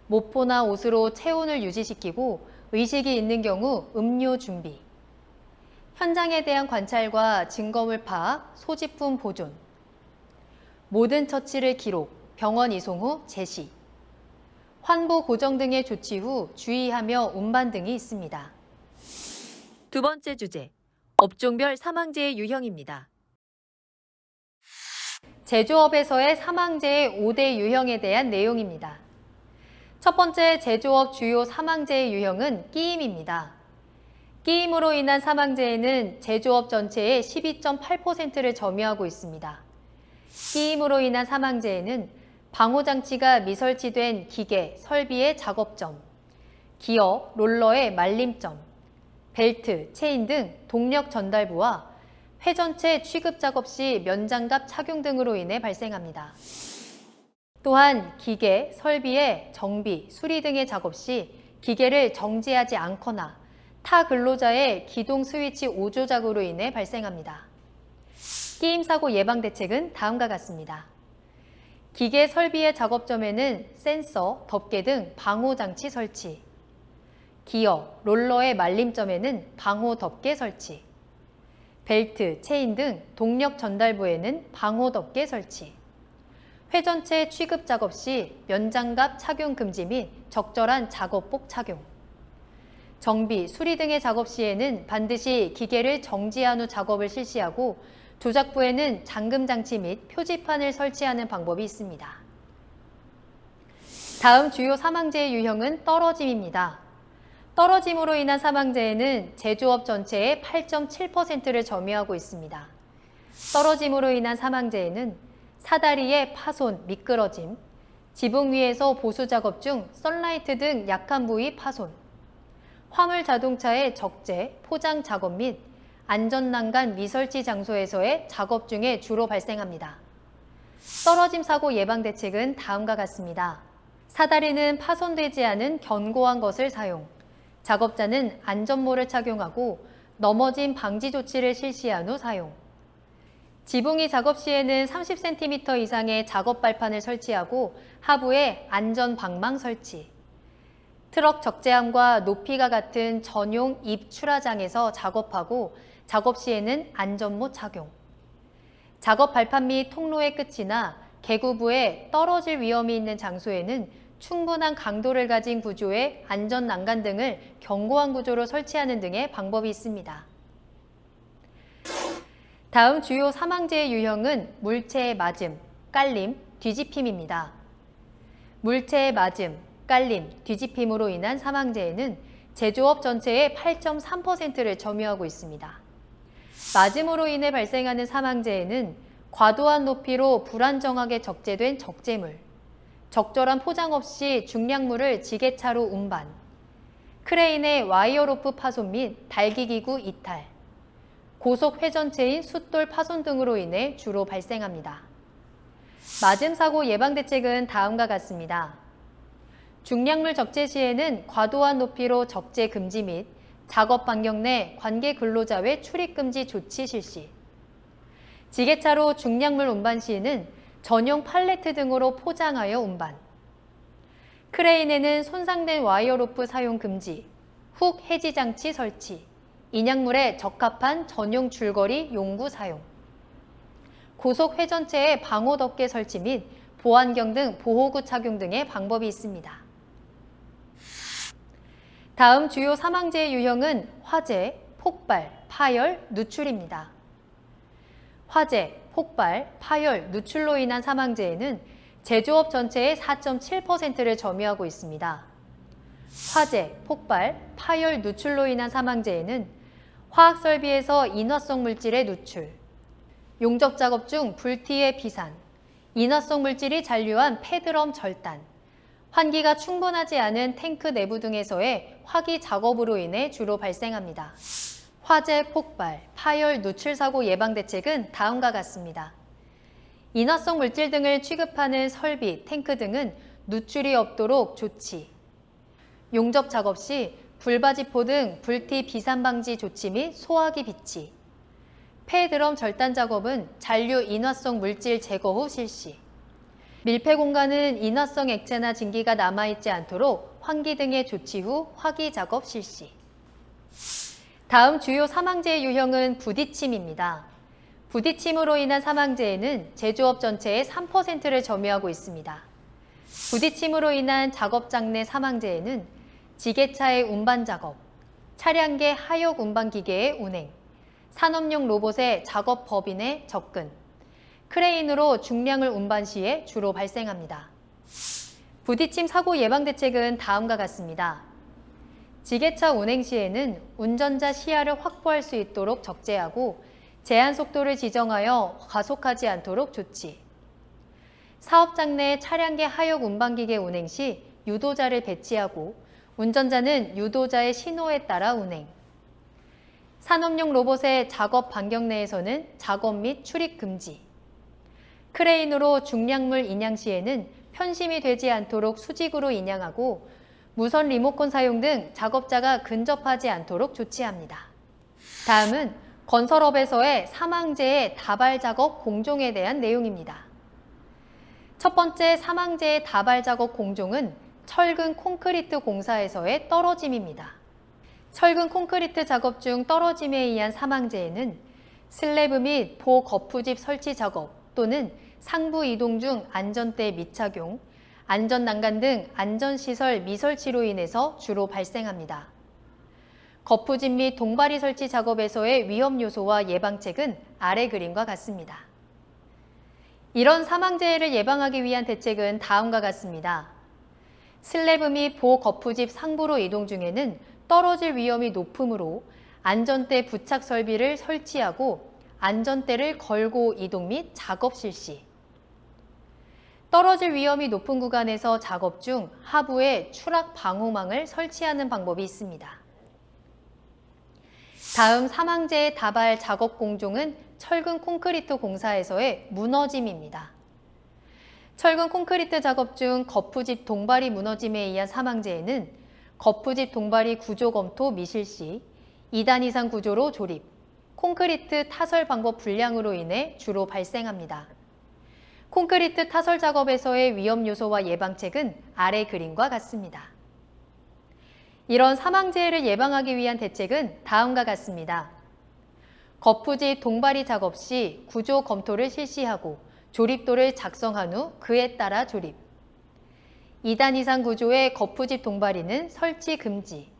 모포나 옷으로 체온을 유지시키고 의식이 있는 경우 음료 준비, 현장에 대한 관찰과 증거물 파악, 소지품 보존, 모든 처치를 기록, 병원 이송 후 제시, 환부 고정 등의 조치 후 주의하며 운반 등이 있습니다. 두 번째 주제, 업종별 사망재해 유형입니다. 제조업에서의 사망재해 5대 유형에 대한 내용입니다. 첫 번째 제조업 주요 사망재해 유형은 끼임입니다. 끼임으로 인한 사망재해는 제조업 전체의 12.8%를 점유하고 있습니다. 끼임으로 인한 사망재해는 방호장치가 미설치된 기계, 설비의 작업점, 기어, 롤러의 말림점, 벨트, 체인 등 동력 전달부와 회전체 취급 작업 시 면장갑 착용 등으로 인해 발생합니다. 또한 기계, 설비의 정비, 수리 등의 작업 시 기계를 정지하지 않거나 타 근로자의 기동 스위치 오조작으로 인해 발생합니다. 끼임 사고 예방 대책은 다음과 같습니다. 기계 설비의 작업점에는 센서, 덮개 등 방호 장치 설치. 기어, 롤러의 말림점에는 방호 덮개 설치. 벨트, 체인 등 동력 전달부에는 방호 덮개 설치. 회전체 취급 작업 시 면장갑 착용 금지 및 적절한 작업복 착용. 정비, 수리 등의 작업 시에는 반드시 기계를 정지한 후 작업을 실시하고 조작부에는 잠금 장치 및 표지판을 설치하는 방법이 있습니다. 다음 주요 사망재해 유형은 떨어짐입니다. 떨어짐으로 인한 사망재해는 제조업 전체의 8.7%를 점유하고 있습니다. 떨어짐으로 인한 사망재해는 사다리의 파손, 미끄러짐, 지붕 위에서 보수 작업 중 썬라이트 등 약한 부위 파손, 화물 자동차의 적재, 포장 작업 및 안전난간 미설치 장소에서의 작업 중에 주로 발생합니다. 떨어짐 사고 예방 대책은 다음과 같습니다. 사다리는 파손되지 않은 견고한 것을 사용, 작업자는 안전모를 착용하고 넘어짐 방지 조치를 실시한 후 사용. 지붕이 작업 시에는 30cm 이상의 작업 발판을 설치하고 하부에 안전 방망 설치. 트럭 적재함과 높이가 같은 전용 입 출하장에서 작업하고 작업 시에는 안전모 착용. 작업 발판 및 통로의 끝이나 개구부에 떨어질 위험이 있는 장소에는 충분한 강도를 가진 구조의 안전 난간 등을 견고한 구조로 설치하는 등의 방법이 있습니다. 다음 주요 사망재해 유형은 물체의 맞음, 깔림, 뒤집힘입니다. 물체의 맞음, 깔림, 뒤집힘으로 인한 사망재해는 제조업 전체의 8.3%를 점유하고 있습니다. 맞음으로 인해 발생하는 사망재해는 과도한 높이로 불안정하게 적재된 적재물, 적절한 포장 없이 중량물을 지게차로 운반, 크레인의 와이어로프 파손 및 달기기구 이탈, 고속 회전체인 숫돌 파손 등으로 인해 주로 발생합니다. 맞음 사고 예방 대책은 다음과 같습니다. 중량물 적재 시에는 과도한 높이로 적재 금지 및 작업 반경 내 관계 근로자 외 출입 금지 조치 실시. 지게차로 중량물 운반 시에는 전용 팔레트 등으로 포장하여 운반. 크레인에는 손상된 와이어로프 사용 금지, 훅 해지 장치 설치, 인양물에 적합한 전용 줄거리 용구 사용. 고속 회전체의 방호 덮개 설치 및 보안경 등 보호구 착용 등의 방법이 있습니다. 다음 주요 사망재해 유형은 화재, 폭발, 파열, 누출입니다. 화재, 폭발, 파열, 누출로 인한 사망재해는 제조업 전체의 4.7%를 점유하고 있습니다. 화재, 폭발, 파열, 누출로 인한 사망재해는 화학설비에서 인화성 물질의 누출, 용접 작업 중 불티의 비산, 인화성 물질이 잔류한 폐드럼 절단, 환기가 충분하지 않은 탱크 내부 등에서의 화기 작업으로 인해 주로 발생합니다. 화재, 폭발, 파열, 누출 사고 예방 대책은 다음과 같습니다. 인화성 물질 등을 취급하는 설비, 탱크 등은 누출이 없도록 조치, 용접 작업 시 불바지포 등 불티 비산 방지 조치 및 소화기 비치, 폐드럼 절단 작업은 잔류 인화성 물질 제거 후 실시, 밀폐 공간은 인화성 액체나 증기가 남아있지 않도록 환기 등의 조치 후 화기 작업 실시. 다음 주요 사망재해 유형은 부딪힘입니다. 부딪힘으로 인한 사망재해는 제조업 전체의 3%를 점유하고 있습니다. 부딪힘으로 인한 작업장 내 사망재해는 지게차의 운반 작업, 차량계 하역 운반 기계의 운행, 산업용 로봇의 작업 법인의 접근, 크레인으로 중량을 운반 시에 주로 발생합니다. 부딪힘 사고 예방 대책은 다음과 같습니다. 지게차 운행 시에는 운전자 시야를 확보할 수 있도록 적재하고 제한 속도를 지정하여 가속하지 않도록 조치. 사업장 내 차량계 하역 운반 기계 운행 시 유도자를 배치하고 운전자는 유도자의 신호에 따라 운행. 산업용 로봇의 작업 반경 내에서는 작업 및 출입 금지. 크레인으로 중량물 인양 시에는 편심이 되지 않도록 수직으로 인양하고 무선 리모컨 사용 등 작업자가 근접하지 않도록 조치합니다. 다음은 건설업에서의 사망재해 다발 작업 공종에 대한 내용입니다. 첫 번째 사망재해 다발 작업 공종은 철근 콘크리트 공사에서의 떨어짐입니다. 철근 콘크리트 작업 중 떨어짐에 의한 사망재해는 슬래브 및 보거푸집 설치 작업 또는 상부 이동 중 안전대 미착용, 안전난간 등 안전시설 미설치로 인해서 주로 발생합니다. 거푸집 및 동바리 설치 작업에서의 위험 요소와 예방책은 아래 그림과 같습니다. 이런 사망재해를 예방하기 위한 대책은 다음과 같습니다. 슬래브 및 보거푸집 상부로 이동 중에는 떨어질 위험이 높으므로 안전대 부착 설비를 설치하고 안전대를 걸고 이동 및 작업 실시. 떨어질 위험이 높은 구간에서 작업 중 하부에 추락 방호망을 설치하는 방법이 있습니다. 다음 사망재해 다발 작업 공종은 철근 콘크리트 공사에서의 무너짐입니다. 철근 콘크리트 작업 중 거푸집 동바리 무너짐에 의한 사망재해는 거푸집 동바리 구조 검토 미실시, 2단 이상 구조로 조립, 콘크리트 타설 방법 불량으로 인해 주로 발생합니다. 콘크리트 타설 작업에서의 위험 요소와 예방책은 아래 그림과 같습니다. 이런 사망재해를 예방하기 위한 대책은 다음과 같습니다. 거푸집 동바리 작업 시 구조 검토를 실시하고 조립도를 작성한 후 그에 따라 조립. 2단 이상 구조의 거푸집 동바리는 설치 금지.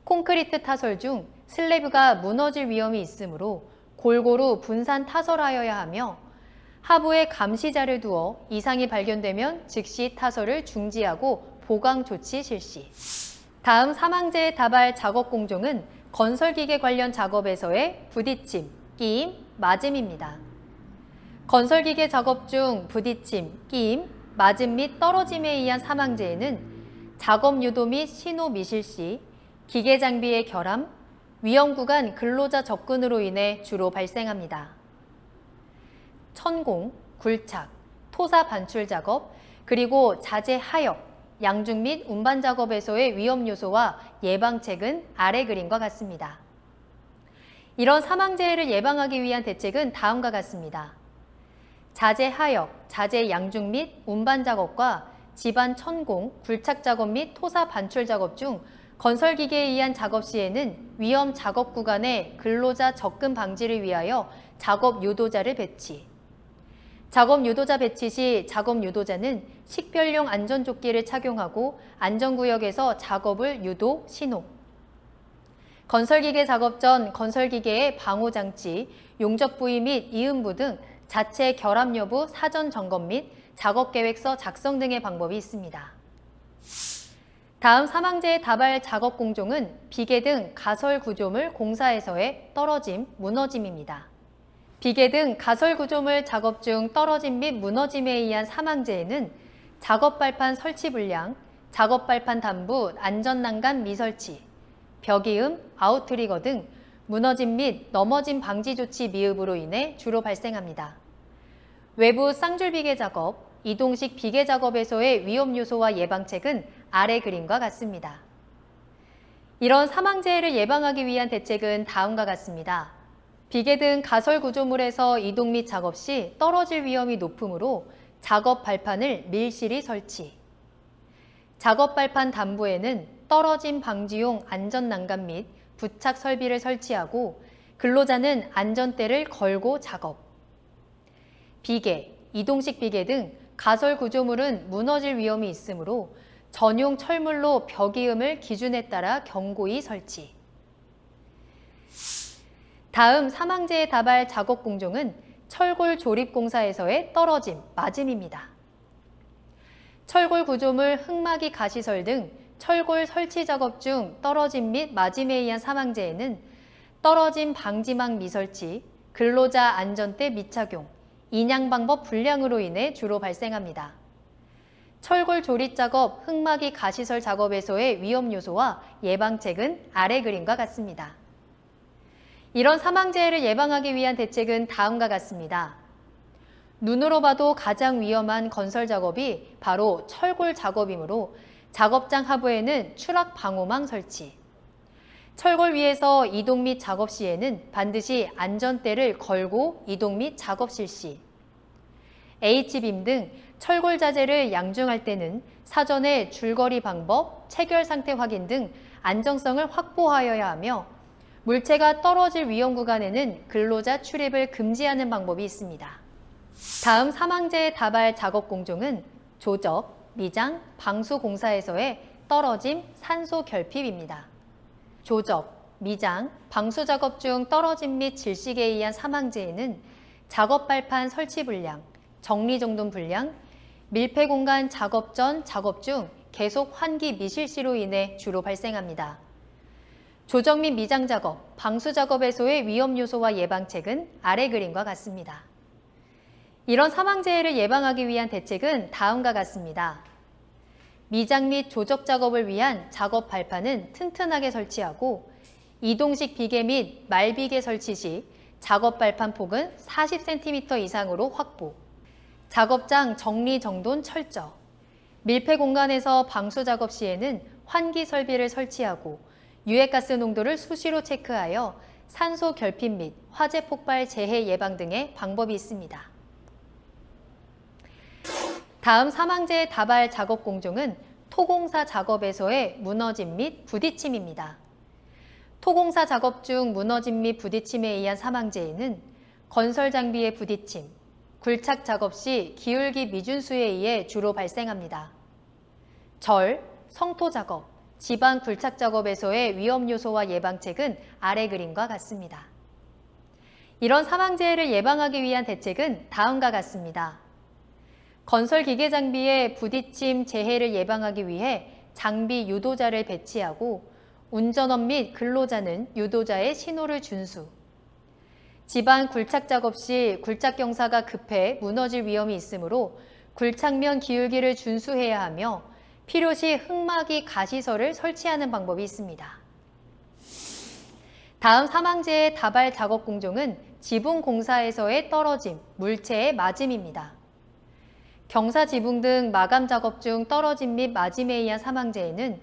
콘크리트 타설 중 슬래브가 무너질 위험이 있으므로 골고루 분산 타설하여야 하며 하부에 감시자를 두어 이상이 발견되면 즉시 타설을 중지하고 보강 조치 실시. 다음 사망재해 다발 작업 공종은 건설기계 관련 작업에서의 부딪힘, 끼임, 맞음입니다. 건설기계 작업 중 부딪힘, 끼임, 맞음 및 떨어짐에 의한 사망재해는 작업 유도 및 신호 미실시, 기계 장비의 결함, 위험 구간 근로자 접근으로 인해 주로 발생합니다. 천공, 굴착, 토사 반출 작업, 그리고 자재 하역, 양중 및 운반 작업에서의 위험 요소와 예방책은 아래 그림과 같습니다. 이런 사망재해를 예방하기 위한 대책은 다음과 같습니다. 자재 하역, 자재 양중 및 운반 작업과 집안 천공, 굴착 작업 및 토사 반출 작업 중 건설기계에 의한 작업 시에는 위험 작업 구간에 근로자 접근 방지를 위하여 작업 유도자를 배치. 작업 유도자 배치 시 작업 유도자는 식별용 안전조끼를 착용하고 안전구역에서 작업을 유도, 신호. 건설기계 작업 전 건설기계의 방호장치, 용접 부위 및 이음부 등 자체 결함 여부 사전 점검 및 작업계획서 작성 등의 방법이 있습니다. 다음 사망재해 다발 작업 공종은 비계 등 가설 구조물 공사에서의 떨어짐, 무너짐입니다. 비계 등 가설 구조물 작업 중 떨어짐 및 무너짐에 의한 사망재해는 작업 발판 설치 불량, 작업 발판 단부 안전난간 미설치, 벽이음, 아웃트리거 등 무너짐 및 넘어짐 방지 조치 미흡으로 인해 주로 발생합니다. 외부 쌍줄 비계 작업, 이동식 비계 작업에서의 위험 요소와 예방책은 아래 그림과 같습니다. 이런 사망재해를 예방하기 위한 대책은 다음과 같습니다. 비계 등 가설 구조물에서 이동 및 작업 시 떨어질 위험이 높으므로 작업 발판을 밀실히 설치. 작업 발판 단부에는 떨어짐 방지용 안전난간 및 부착 설비를 설치하고 근로자는 안전대를 걸고 작업. 비계, 이동식 비계 등 가설 구조물은 무너질 위험이 있으므로 전용 철물로 벽이음을 기준에 따라 견고히 설치. 다음 사망재해 다발 작업 공종은 철골 조립 공사에서의 떨어짐, 맞음입니다. 철골 구조물 흙막이 가시설 등 철골 설치 작업 중 떨어짐 및 맞음에 의한 사망재해는 떨어짐 방지망 미설치, 근로자 안전대 미착용, 인양 방법 불량으로 인해 주로 발생합니다. 철골 조립 작업, 흙막이 가시설 작업에서의 위험 요소와 예방책은 아래 그림과 같습니다. 이런 사망재해를 예방하기 위한 대책은 다음과 같습니다. 눈으로 봐도 가장 위험한 건설 작업이 바로 철골 작업이므로 작업장 하부에는 추락 방호망 설치. 철골 위에서 이동 및 작업 시에는 반드시 안전대를 걸고 이동 및 작업 실시. H빔 등 철골 자재를 양중할 때는 사전에 줄거리 방법, 체결 상태 확인 등 안정성을 확보하여야 하며 물체가 떨어질 위험 구간에는 근로자 출입을 금지하는 방법이 있습니다. 다음 사망재해 다발 작업 공종은 조적, 미장, 방수 공사에서의 떨어짐, 산소 결핍입니다. 조적, 미장, 방수 작업 중 떨어짐 및 질식에 의한 사망재해는 작업 발판 설치 불량, 정리 정돈 불량, 밀폐 공간 작업 전, 작업 중 계속 환기 미실시로 인해 주로 발생합니다. 조적 및 미장 작업, 방수 작업에서의 위험 요소와 예방책은 아래 그림과 같습니다. 이런 사망재해를 예방하기 위한 대책은 다음과 같습니다. 미장 및 조적 작업을 위한 작업 발판은 튼튼하게 설치하고 이동식 비계 및 말비계 설치 시 작업 발판 폭은 40cm 이상으로 확보, 작업장 정리 정돈 철저, 밀폐 공간에서 방수 작업 시에는 환기 설비를 설치하고 유해가스 농도를 수시로 체크하여 산소 결핍 및 화재 폭발 재해 예방 등의 방법이 있습니다. 다음 사망재해 다발 작업 공종은 토공사 작업에서의 무너짐 및 부딪힘입니다. 토공사 작업 중 무너짐 및 부딪힘에 의한 사망재해는 건설 장비의 부딪힘, 굴착 작업 시 기울기 미준수에 의해 주로 발생합니다. 절, 성토 작업, 지반 굴착 작업에서의 위험 요소와 예방책은 아래 그림과 같습니다. 이런 사망재해를 예방하기 위한 대책은 다음과 같습니다. 건설 기계 장비의 부딪힘 재해를 예방하기 위해 장비 유도자를 배치하고 운전원 및 근로자는 유도자의 신호를 준수. 지반 굴착 작업 시 굴착 경사가 급해 무너질 위험이 있으므로 굴착면 기울기를 준수해야 하며 필요시 흙막이 가시설을 설치하는 방법이 있습니다. 다음 사망재해 다발 작업 공종은 지붕 공사에서의 떨어짐, 물체의 맞음입니다. 경사 지붕 등 마감 작업 중 떨어짐 및 맞음에 의한 사망재해는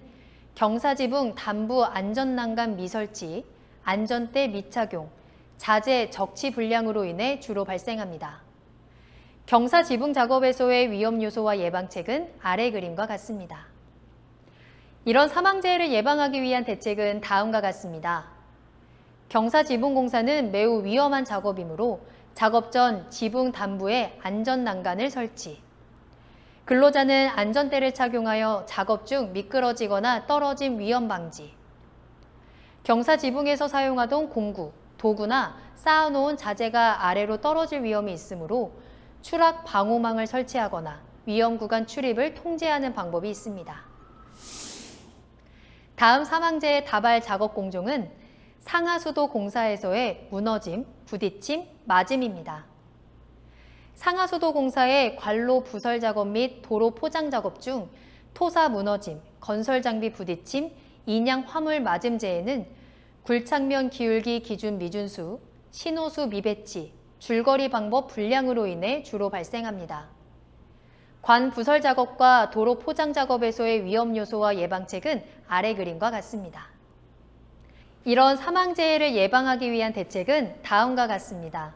경사 지붕 단부 안전난간 미설치, 안전대 미착용, 자재 적치 불량으로 인해 주로 발생합니다. 경사 지붕 작업에서의 위험 요소와 예방책은 아래 그림과 같습니다. 이런 사망재해를 예방하기 위한 대책은 다음과 같습니다. 경사 지붕 공사는 매우 위험한 작업이므로 작업 전 지붕 단부에 안전난간을 설치. 근로자는 안전대를 착용하여 작업 중 미끄러지거나 떨어짐 위험 방지. 경사 지붕에서 사용하던 공구, 도구나 쌓아놓은 자재가 아래로 떨어질 위험이 있으므로 추락 방호망을 설치하거나 위험 구간 출입을 통제하는 방법이 있습니다. 다음 사망재해 다발 작업 공종은 상하수도 공사에서의 무너짐, 부딪힘, 맞음입니다. 상하수도 공사의 관로 부설 작업 및 도로 포장 작업 중 토사 무너짐, 건설 장비 부딪힘, 인양 화물 맞음 재해는 굴착면 기울기 기준 미준수, 신호수 미배치, 줄거리 방법 불량으로 인해 주로 발생합니다. 관 부설 작업과 도로 포장 작업에서의 위험 요소와 예방책은 아래 그림과 같습니다. 이런 사망재해를 예방하기 위한 대책은 다음과 같습니다.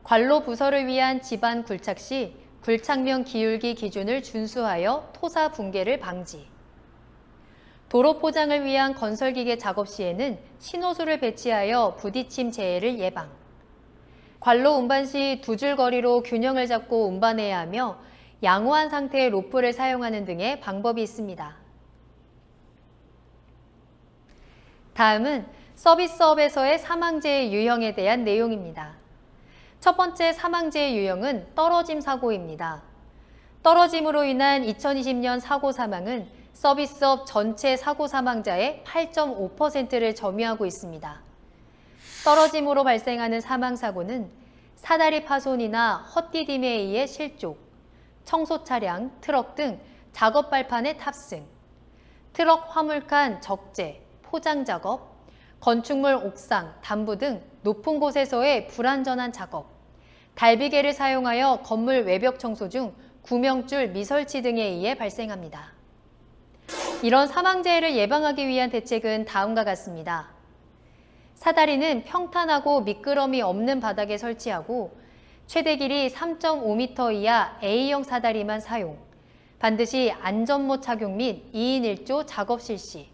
관로 부설을 위한 지반 굴착 시 굴착면 기울기 기준을 준수하여 토사 붕괴를 방지. 도로 포장을 위한 건설기계 작업 시에는 신호수를 배치하여 부딪힘 재해를 예방. 관로 운반 시 두 줄 거리로 균형을 잡고 운반해야 하며 양호한 상태의 로프를 사용하는 등의 방법이 있습니다. 다음은 서비스업에서의 사망재해 유형에 대한 내용입니다. 첫 번째 사망재해 유형은 떨어짐 사고입니다. 떨어짐으로 인한 2020년 사고 사망은 서비스업 전체 사고 사망자의 8.5%를 점유하고 있습니다. 떨어짐으로 발생하는 사망사고는 사다리 파손이나 헛디딤에 의해 실족, 청소 차량, 트럭 등 작업 발판의 탑승, 트럭 화물칸 적재, 포장 작업, 건축물 옥상, 단부 등 높은 곳에서의 불안전한 작업, 달비개를 사용하여 건물 외벽 청소 중 구명줄 미설치 등에 의해 발생합니다. 이런 사망재해를 예방하기 위한 대책은 다음과 같습니다. 사다리는 평탄하고 미끄럼이 없는 바닥에 설치하고 최대 길이 3.5m 이하 A형 사다리만 사용, 반드시 안전모 착용 및 2인 1조 작업 실시.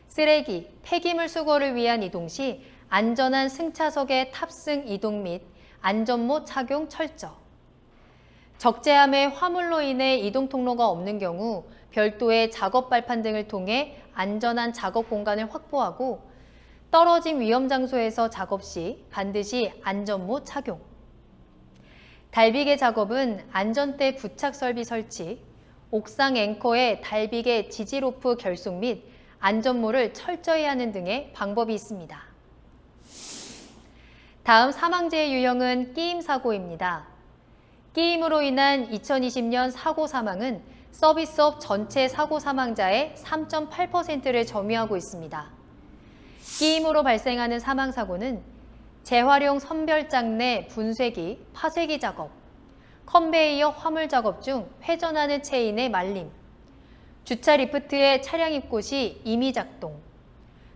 쓰레기, 폐기물 수거를 위한 이동 시 안전한 승차석의 탑승 이동 및 안전모 착용 철저. 적재함의 화물로 인해 이동 통로가 없는 경우 별도의 작업 발판 등을 통해 안전한 작업 공간을 확보하고 떨어진 위험 장소에서 작업 시 반드시 안전모 착용. 달비계 작업은 안전대 부착 설비 설치, 옥상 앵커에 달비계 지지로프 결속 및 안전모를 철저히 하는 등의 방법이 있습니다. 다음 사망재의 유형은 끼임 사고입니다. 끼임으로 인한 2020년 사고 사망은 서비스업 전체 사고 사망자의 3.8%를 점유하고 있습니다. 끼임으로 발생하는 사망사고는 재활용 선별장 내 분쇄기, 파쇄기 작업, 컨베이어 화물 작업 중 회전하는 체인의 말림, 주차 리프트의 차량 입고 시 임의 작동,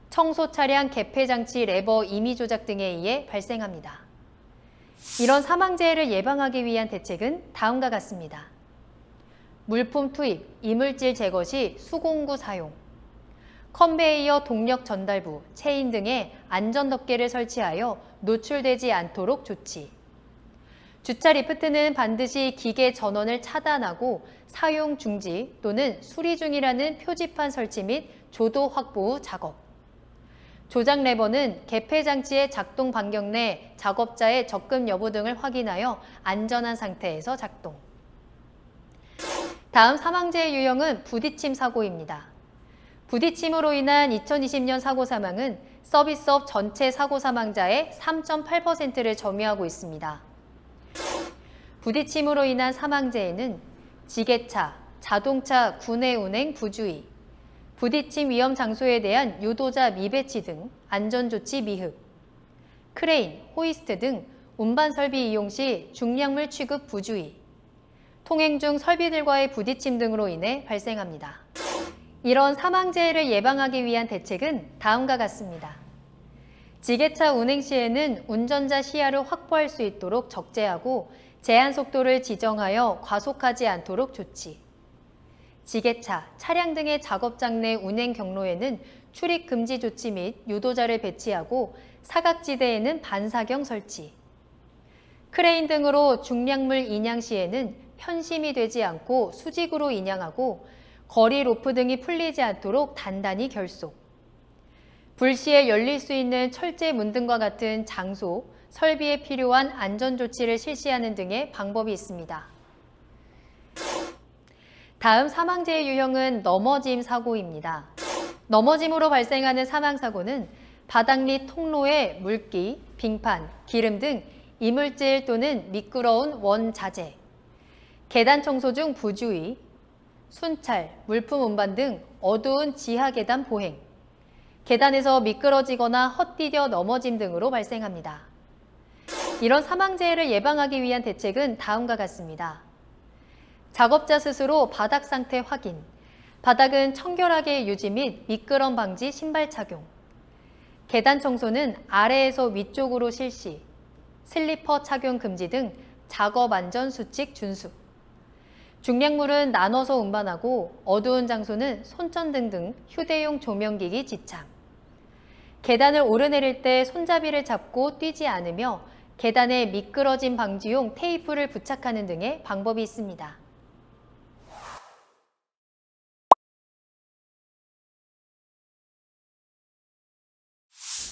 청소 차량 개폐 장치 레버 임의 조작 등에 의해 발생합니다. 이런 사망재해를 예방하기 위한 대책은 다음과 같습니다. 물품 투입, 이물질 제거 시 수공구 사용, 컨베이어 동력 전달부, 체인 등의 안전 덮개를 설치하여 노출되지 않도록 조치. 주차 리프트는 반드시 기계 전원을 차단하고 사용 중지 또는 수리 중이라는 표지판 설치 및 조도 확보 후 작업. 조작 레버는 개폐 장치의 작동 반경 내 작업자의 접근 여부 등을 확인하여 안전한 상태에서 작동. 다음 사망재의 유형은 부딪힘 사고입니다. 부딪힘으로 인한 2020년 사고 사망은 서비스업 전체 사고 사망자의 3.8%를 점유하고 있습니다. 부딪힘으로 인한 사망재해는 지게차, 자동차 구내 운행 부주의, 부딪힘 위험 장소에 대한 유도자 미배치 등 안전조치 미흡, 크레인, 호이스트 등 운반 설비 이용 시 중량물 취급 부주의, 통행 중 설비들과의 부딪힘 등으로 인해 발생합니다. 이런 사망재해를 예방하기 위한 대책은 다음과 같습니다. 지게차 운행 시에는 운전자 시야를 확보할 수 있도록 적재하고 제한 속도를 지정하여 과속하지 않도록 조치. 지게차, 차량 등의 작업장 내 운행 경로에는 출입 금지 조치 및 유도자를 배치하고 사각지대에는 반사경 설치. 크레인 등으로 중량물 인양 시에는 편심이 되지 않고 수직으로 인양하고 거리 로프 등이 풀리지 않도록 단단히 결속. 불시에 열릴 수 있는 철제 문 등과 같은 장소, 설비에 필요한 안전조치를 실시하는 등의 방법이 있습니다. 다음 사망재의 유형은 넘어짐 사고입니다. 넘어짐으로 발생하는 사망사고는 바닥 및 통로에 물기, 빙판, 기름 등 이물질 또는 미끄러운 원자재, 계단 청소 중 부주의, 순찰, 물품 운반 등 어두운 지하 계단 보행, 계단에서 미끄러지거나 헛디뎌 넘어짐 등으로 발생합니다. 이런 사망재해를 예방하기 위한 대책은 다음과 같습니다. 작업자 스스로 바닥 상태 확인, 바닥은 청결하게 유지 및 미끄럼 방지 신발 착용, 계단 청소는 아래에서 위쪽으로 실시, 슬리퍼 착용 금지 등 작업 안전 수칙 준수, 중량물은 나눠서 운반하고 어두운 장소는 손전등 등 휴대용 조명기기 지참, 계단을 오르내릴 때 손잡이를 잡고 뛰지 않으며 계단에 미끄러짐 방지용 테이프를 부착하는 등의 방법이 있습니다.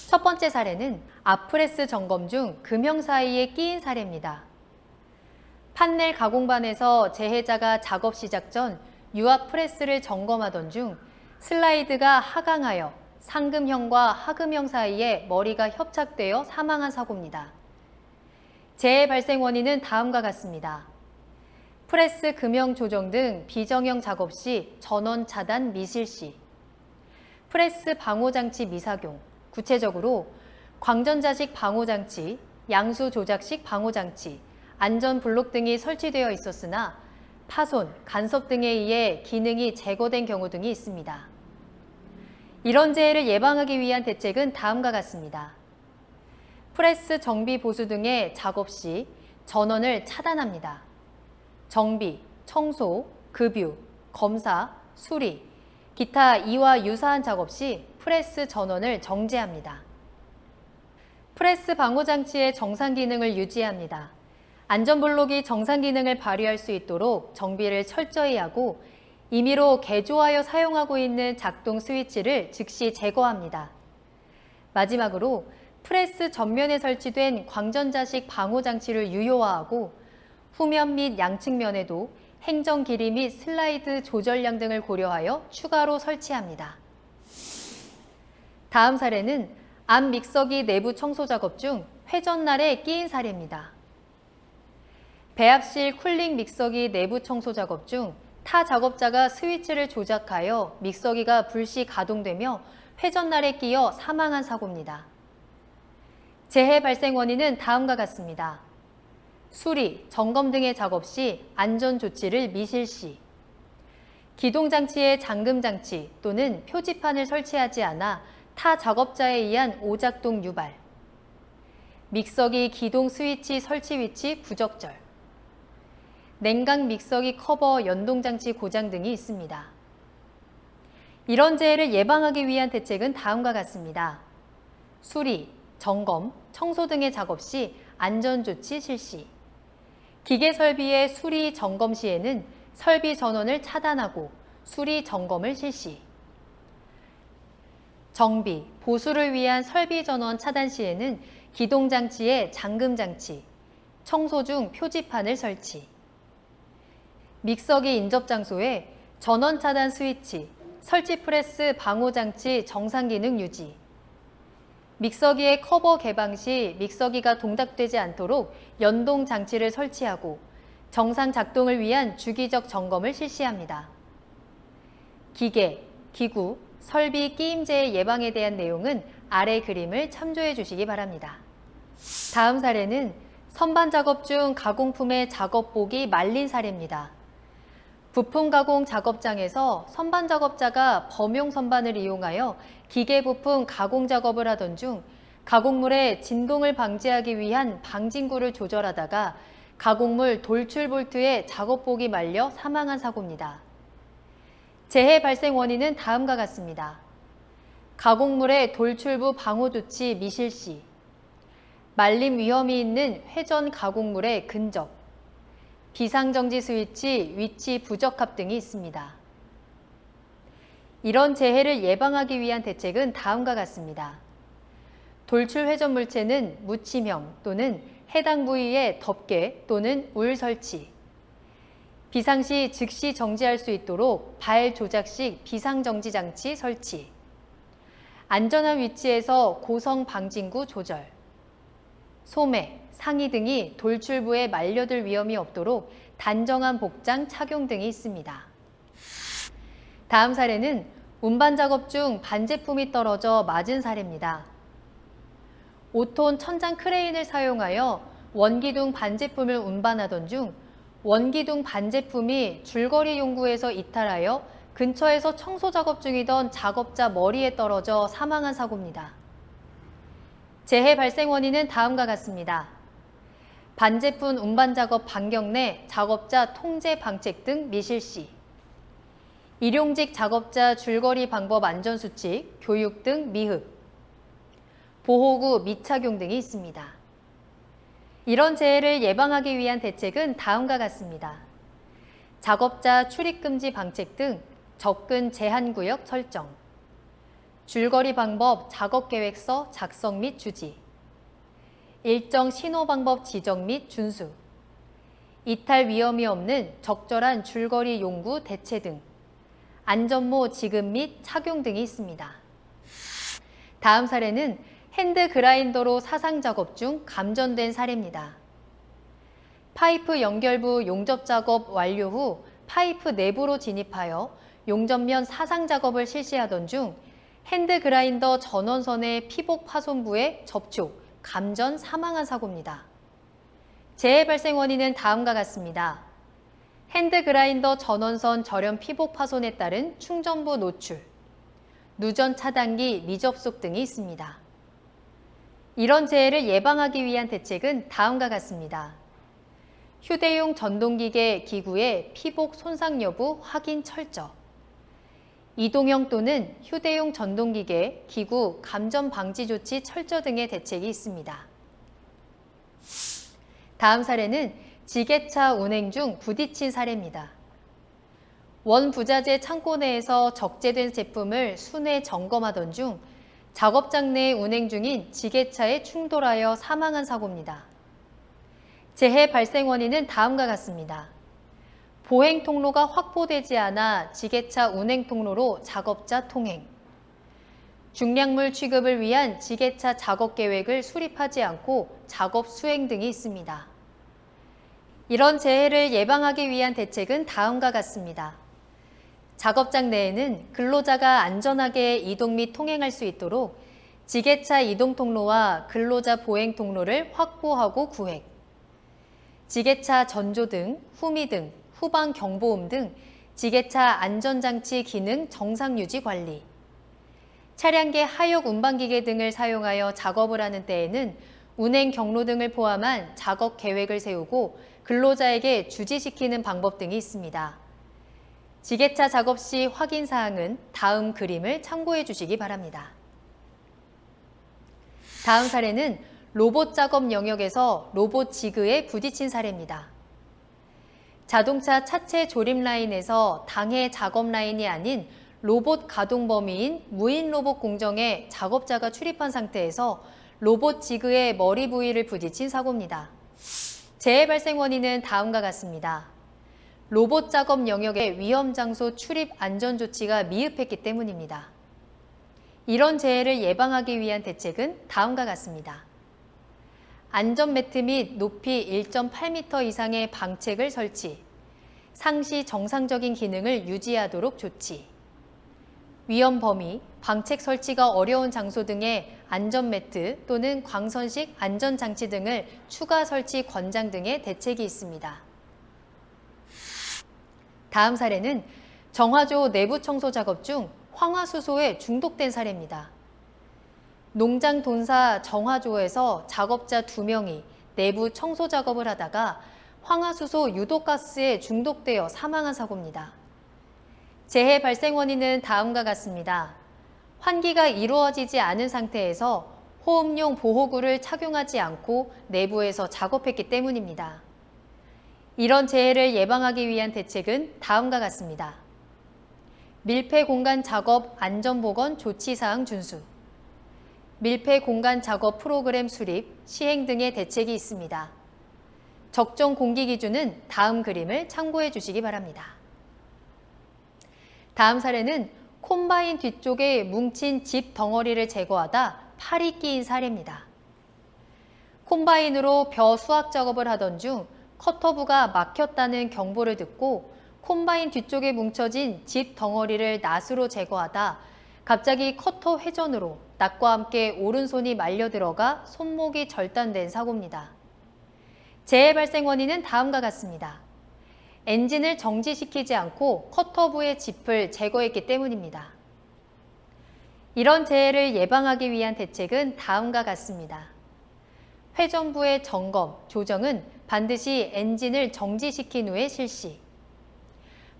첫 번째 사례는 앞프레스 점검 중 금형 사이에 끼인 사례입니다. 판넬 가공반에서 재해자가 작업 시작 전 유압 프레스를 점검하던 중 슬라이드가 하강하여 상금형과 하금형 사이에 머리가 협착되어 사망한 사고입니다. 재해 발생 원인은 다음과 같습니다. 프레스 금형 조정 등 비정형 작업 시 전원 차단 미실시, 프레스 방호장치 미작용, 구체적으로 광전자식 방호장치, 양수 조작식 방호장치, 안전 블록 등이 설치되어 있었으나 파손, 간섭 등에 의해 기능이 제거된 경우 등이 있습니다. 이런 재해를 예방하기 위한 대책은 다음과 같습니다. 프레스 정비 보수 등의 작업 시 전원을 차단합니다. 정비, 청소, 급유, 검사, 수리, 기타 이와 유사한 작업 시 프레스 전원을 정지합니다. 프레스 방호 장치의 정상 기능을 유지합니다. 안전블록이 정상 기능을 발휘할 수 있도록 정비를 철저히 하고 임의로 개조하여 사용하고 있는 작동 스위치를 즉시 제거합니다. 마지막으로 프레스 전면에 설치된 광전자식 방호 장치를 유효화하고 후면 및 양측면에도 행정 길이 및 슬라이드 조절량 등을 고려하여 추가로 설치합니다. 다음 사례는 암 믹서기 내부 청소 작업 중 회전날에 끼인 사례입니다. 배합실 쿨링 믹서기 내부 청소 작업 중 타 작업자가 스위치를 조작하여 믹서기가 불시 가동되며 회전날에 끼어 사망한 사고입니다. 재해 발생 원인은 다음과 같습니다. 수리, 점검 등의 작업 시 안전조치를 미실시, 기동장치의 잠금장치 또는 표지판을 설치하지 않아 타 작업자에 의한 오작동 유발, 믹서기 기동 스위치 설치 위치 부적절, 냉각 믹서기 커버 연동장치 고장 등이 있습니다. 이런 재해를 예방하기 위한 대책은 다음과 같습니다. 수리, 점검, 청소 등의 작업 시 안전조치 실시, 기계 설비의 수리 점검 시에는 설비 전원을 차단하고 수리 점검을 실시, 정비, 보수를 위한 설비 전원 차단 시에는 기동장치의 잠금장치, 청소 중 표지판을 설치, 믹서기 인접 장소에 전원 차단 스위치, 설치 프레스 방호 장치 정상 기능 유지, 믹서기의 커버 개방 시 믹서기가 동작되지 않도록 연동 장치를 설치하고 정상 작동을 위한 주기적 점검을 실시합니다. 기계, 기구, 설비 끼임재 예방에 대한 내용은 아래 그림을 참조해 주시기 바랍니다. 다음 사례는 선반 작업 중 가공품의 작업복이 말린 사례입니다. 부품 가공 작업장에서 선반 작업자가 범용 선반을 이용하여 기계 부품 가공 작업을 하던 중 가공물의 진동을 방지하기 위한 방진구를 조절하다가 가공물 돌출 볼트에 작업복이 말려 사망한 사고입니다. 재해 발생 원인은 다음과 같습니다. 가공물의 돌출부 방호 조치 미실시, 말림 위험이 있는 회전 가공물의 근접, 비상정지 스위치 위치 부적합 등이 있습니다. 이런 재해를 예방하기 위한 대책은 다음과 같습니다. 돌출 회전 물체는 묻힘형 또는 해당 부위에 덮개 또는 울 설치, 비상시 즉시 정지할 수 있도록 발 조작식 비상정지 장치 설치, 안전한 위치에서 고성 방진구 조절, 소매, 상의 등이 돌출부에 말려들 위험이 없도록 단정한 복장 착용 등이 있습니다. 다음 사례는 운반 작업 중 반제품이 떨어져 맞은 사례입니다. 5톤 천장 크레인을 사용하여 원기둥 반제품을 운반하던 중 원기둥 반제품이 줄거리 용구에서 이탈하여 근처에서 청소 작업 중이던 작업자 머리에 떨어져 사망한 사고입니다. 재해 발생 원인은 다음과 같습니다. 반제품 운반 작업 반경 내 작업자 통제 방책 등 미실시, 일용직 작업자 줄거리 방법 안전수칙, 교육 등 미흡, 보호구 미착용 등이 있습니다. 이런 재해를 예방하기 위한 대책은 다음과 같습니다. 작업자 출입금지 방책 등 접근 제한구역 설정, 줄거리 방법 작업계획서 작성 및 주지, 일정 신호 방법 지정 및 준수, 이탈 위험이 없는 적절한 줄거리 용구 대체 등 안전모 지급 및 착용 등이 있습니다. 다음 사례는 핸드 그라인더로 사상 작업 중 감전된 사례입니다. 파이프 연결부 용접 작업 완료 후 파이프 내부로 진입하여 용접면 사상 작업을 실시하던 중 핸드 그라인더 전원선의 피복 파손부에 접촉, 감전 사망한 사고입니다. 재해 발생 원인은 다음과 같습니다. 핸드 그라인더 전원선 절연 피복 파손에 따른 충전부 노출, 누전 차단기 미접속 등이 있습니다. 이런 재해를 예방하기 위한 대책은 다음과 같습니다. 휴대용 전동기계 기구의 피복 손상 여부 확인 철저. 이동형 또는 휴대용 전동기계 기구 감전 방지 조치 철저 등의 대책이 있습니다. 다음 사례는 지게차 운행 중 부딪힌 사례입니다. 원부자재 창고 내에서 적재된 제품을 순회 점검하던 중 작업장 내 운행 중인 지게차에 충돌하여 사망한 사고입니다. 재해 발생 원인은 다음과 같습니다. 보행 통로가 확보되지 않아 지게차 운행 통로로 작업자 통행. 중량물 취급을 위한 지게차 작업 계획을 수립하지 않고 작업 수행 등이 있습니다. 이런 재해를 예방하기 위한 대책은 다음과 같습니다. 작업장 내에는 근로자가 안전하게 이동 및 통행할 수 있도록 지게차 이동 통로와 근로자 보행 통로를 확보하고 구획. 지게차 전조등, 후미등, 후방 경보음 등 지게차 안전장치 기능 정상 유지 관리. 차량계 하역 운반기계 등을 사용하여 작업을 하는 때에는 운행 경로 등을 포함한 작업 계획을 세우고 근로자에게 주지시키는 방법 등이 있습니다. 지게차 작업 시 확인 사항은 다음 그림을 참고해 주시기 바랍니다. 다음 사례는 로봇 작업 영역에서 로봇 지그에 부딪힌 사례입니다. 자동차 차체 조립 라인에서 당해 작업 라인이 아닌 로봇 가동 범위인 무인 로봇 공정에 작업자가 출입한 상태에서 로봇 지그의 머리 부위를 부딪힌 사고입니다. 재해 발생 원인은 다음과 같습니다. 로봇 작업 영역의 위험 장소 출입 안전 조치가 미흡했기 때문입니다. 이런 재해를 예방하기 위한 대책은 다음과 같습니다. 안전 매트 및 높이 1.8m 이상의 방책을 설치, 상시 정상적인 기능을 유지하도록 조치, 위험 범위, 방책 설치가 어려운 장소 등의 안전 매트 또는 광선식 안전장치 등을 추가 설치 권장 등의 대책이 있습니다. 다음 사례는 정화조 내부 청소 작업 중 황화수소에 중독된 사례입니다. 농장 돈사 정화조에서 작업자 2명이 내부 청소 작업을 하다가 황화수소 유독가스에 중독되어 사망한 사고입니다. 재해 발생 원인은 다음과 같습니다. 환기가 이루어지지 않은 상태에서 호흡용 보호구를 착용하지 않고 내부에서 작업했기 때문입니다. 이런 재해를 예방하기 위한 대책은 다음과 같습니다. 밀폐 공간 작업 안전보건 조치사항 준수, 밀폐 공간 작업 프로그램 수립, 시행 등의 대책이 있습니다. 적정 공기 기준은 다음 그림을 참고해 주시기 바랍니다. 다음 사례는 콤바인 뒤쪽에 뭉친 집 덩어리를 제거하다 팔이 끼인 사례입니다. 콤바인으로 벼 수확 작업을 하던 중 커터부가 막혔다는 경보를 듣고 콤바인 뒤쪽에 뭉쳐진 집 덩어리를 낫으로 제거하다 갑자기 커터 회전으로 낫과 함께 오른손이 말려 들어가 손목이 절단된 사고입니다. 재해 발생 원인은 다음과 같습니다. 엔진을 정지시키지 않고 커터부의 짚을 제거했기 때문입니다. 이런 재해를 예방하기 위한 대책은 다음과 같습니다. 회전부의 점검, 조정은 반드시 엔진을 정지시킨 후에 실시.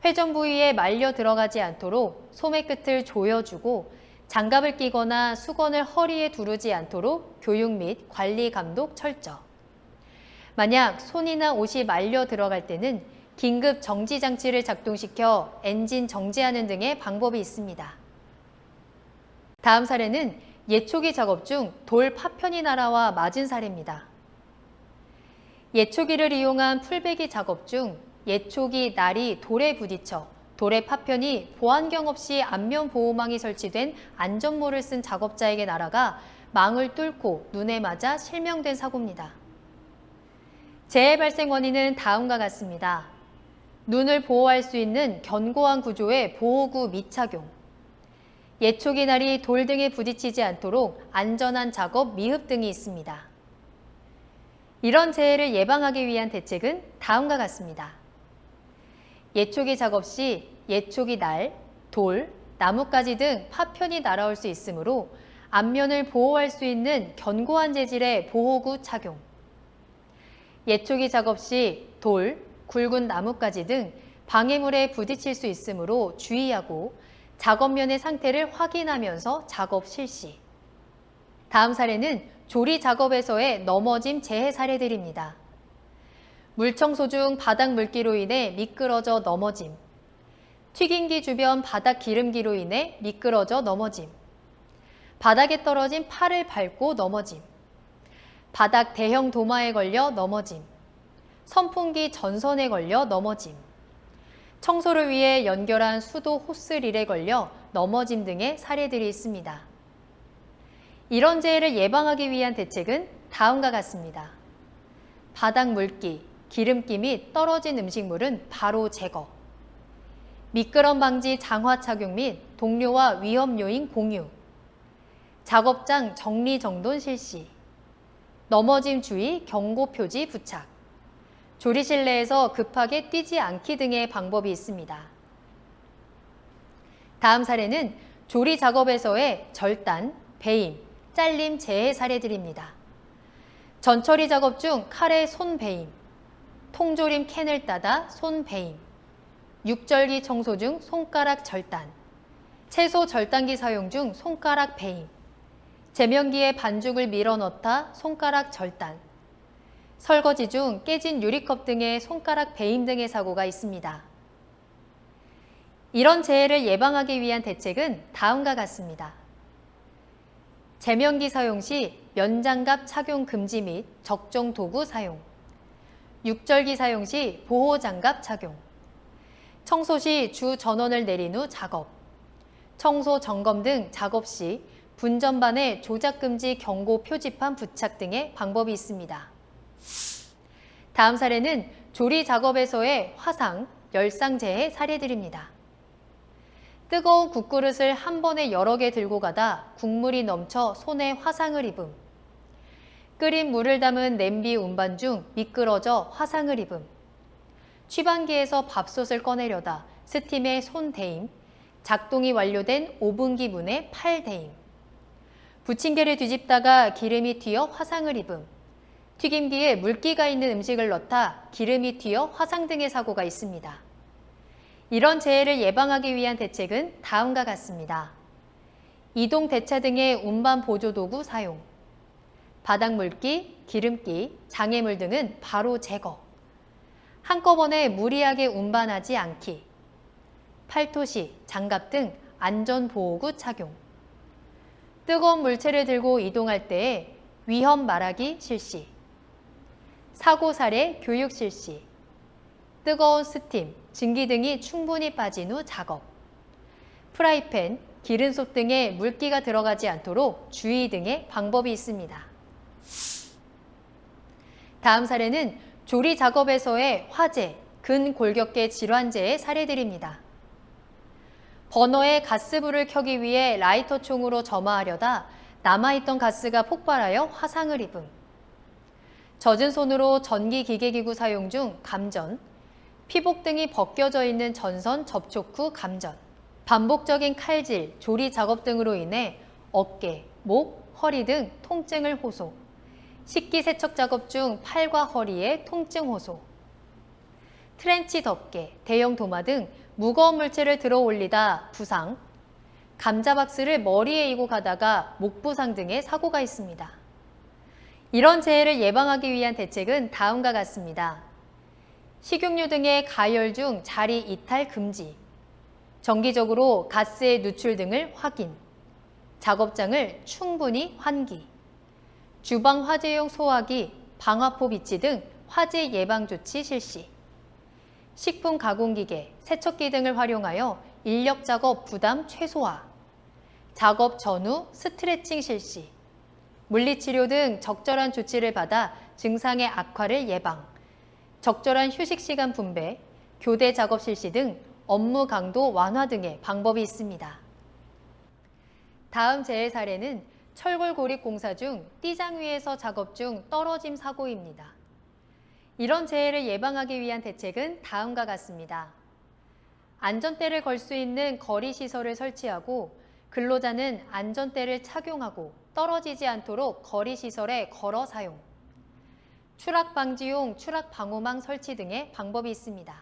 회전 부위에 말려 들어가지 않도록 소매 끝을 조여주고 장갑을 끼거나 수건을 허리에 두르지 않도록 교육 및 관리 감독 철저. 만약 손이나 옷이 말려 들어갈 때는 긴급 정지 장치를 작동시켜 엔진 정지하는 등의 방법이 있습니다. 다음 사례는 예초기 작업 중 돌 파편이 날아와 맞은 사례입니다. 예초기를 이용한 풀베기 작업 중 예초기 날이 돌에 부딪혀 돌의 파편이 보안경 없이 안면 보호망이 설치된 안전모를 쓴 작업자에게 날아가 망을 뚫고 눈에 맞아 실명된 사고입니다. 재해 발생 원인은 다음과 같습니다. 눈을 보호할 수 있는 견고한 구조의 보호구 미착용, 예초기 날이 돌 등에 부딪히지 않도록 안전한 작업 미흡 등이 있습니다. 이런 재해를 예방하기 위한 대책은 다음과 같습니다. 예초기 작업 시 예초기 날, 돌, 나뭇가지 등 파편이 날아올 수 있으므로 앞면을 보호할 수 있는 견고한 재질의 보호구 착용. 예초기 작업 시 돌, 굵은 나뭇가지 등 방해물에 부딪힐 수 있으므로 주의하고 작업면의 상태를 확인하면서 작업 실시. 다음 사례는 조리 작업에서의 넘어짐 재해 사례들입니다. 물청소 중 바닥 물기로 인해 미끄러져 넘어짐. 튀김기 주변 바닥 기름기로 인해 미끄러져 넘어짐. 바닥에 떨어진 팔을 밟고 넘어짐. 바닥 대형 도마에 걸려 넘어짐. 선풍기 전선에 걸려 넘어짐. 청소를 위해 연결한 수도 호스릴에 걸려 넘어짐 등의 사례들이 있습니다. 이런 재해를 예방하기 위한 대책은 다음과 같습니다. 바닥 물기, 기름기 및 떨어진 음식물은 바로 제거. 미끄럼 방지 장화 착용 및 동료와 위험 요인 공유. 작업장 정리정돈 실시. 넘어짐 주의 경고 표지 부착. 조리실 내에서 급하게 뛰지 않기 등의 방법이 있습니다. 다음 사례는 조리 작업에서의 절단, 배임, 잘림 재해 사례들입니다. 전처리 작업 중 칼에 손 배임, 통조림 캔을 따다 손 배임, 육절기 청소 중 손가락 절단, 채소 절단기 사용 중 손가락 배임, 제면기에 반죽을 밀어 넣다 손가락 절단, 설거지 중 깨진 유리컵 등의 손가락 배임 등의 사고가 있습니다. 이런 재해를 예방하기 위한 대책은 다음과 같습니다. 제면기 사용 시 면장갑 착용 금지 및 적정 도구 사용, 육절기 사용 시 보호장갑 착용, 청소 시 주 전원을 내린 후 작업, 청소 점검 등 작업 시 분전반에 조작 금지 경고 표지판 부착 등의 방법이 있습니다. 다음 사례는 조리 작업에서의 화상, 열상 재해 사례들입니다. 뜨거운 국그릇을 한 번에 여러 개 들고 가다 국물이 넘쳐 손에 화상을 입음. 끓인 물을 담은 냄비 운반 중 미끄러져 화상을 입음. 취반기에서 밥솥을 꺼내려다 스팀에 손 대임. 작동이 완료된 오븐기 문에 팔 대임. 부침개를 뒤집다가 기름이 튀어 화상을 입음. 튀김기에 물기가 있는 음식을 넣다 기름이 튀어 화상 등의 사고가 있습니다. 이런 재해를 예방하기 위한 대책은 다음과 같습니다. 이동 대차 등의 운반 보조 도구 사용, 바닥 물기, 기름기, 장애물 등은 바로 제거, 한꺼번에 무리하게 운반하지 않기, 팔토시, 장갑 등 안전보호구 착용, 뜨거운 물체를 들고 이동할 때에 위험 말하기 실시, 사고 사례 교육 실시, 뜨거운 스팀, 증기 등이 충분히 빠진 후 작업, 프라이팬, 기름솥 등에 물기가 들어가지 않도록 주의 등의 방법이 있습니다. 다음 사례는 조리 작업에서의 화재, 근골격계 질환재의 사례들입니다. 버너에 가스불을 켜기 위해 라이터총으로 점화하려다 남아있던 가스가 폭발하여 화상을 입음. 젖은 손으로 전기기계기구 사용 중 감전, 피복 등이 벗겨져 있는 전선 접촉 후 감전, 반복적인 칼질, 조리 작업 등으로 인해 어깨, 목, 허리 등 통증을 호소, 식기세척 작업 중 팔과 허리에 통증 호소, 트렌치 덮개, 대형 도마 등 무거운 물체를 들어 올리다 부상, 감자박스를 머리에 이고 가다가 목 부상 등의 사고가 있습니다. 이런 재해를 예방하기 위한 대책은 다음과 같습니다. 식용유 등의 가열 중 자리 이탈 금지, 정기적으로 가스의 누출 등을 확인, 작업장을 충분히 환기, 주방 화재용 소화기, 방화포 비치 등 화재 예방 조치 실시, 식품 가공기계, 세척기 등을 활용하여 인력 작업 부담 최소화, 작업 전후 스트레칭 실시, 물리치료 등 적절한 조치를 받아 증상의 악화를 예방, 적절한 휴식 시간 분배, 교대 작업 실시 등 업무 강도 완화 등의 방법이 있습니다. 다음 재해 사례는 철골 고립 공사 중 띠장 위에서 작업 중 떨어짐 사고입니다. 이런 재해를 예방하기 위한 대책은 다음과 같습니다. 안전대를 걸 수 있는 거리 시설을 설치하고 근로자는 안전대를 착용하고 떨어지지 않도록 거리시설에 걸어 사용, 추락 방지용 추락 방호망 설치 등의 방법이 있습니다.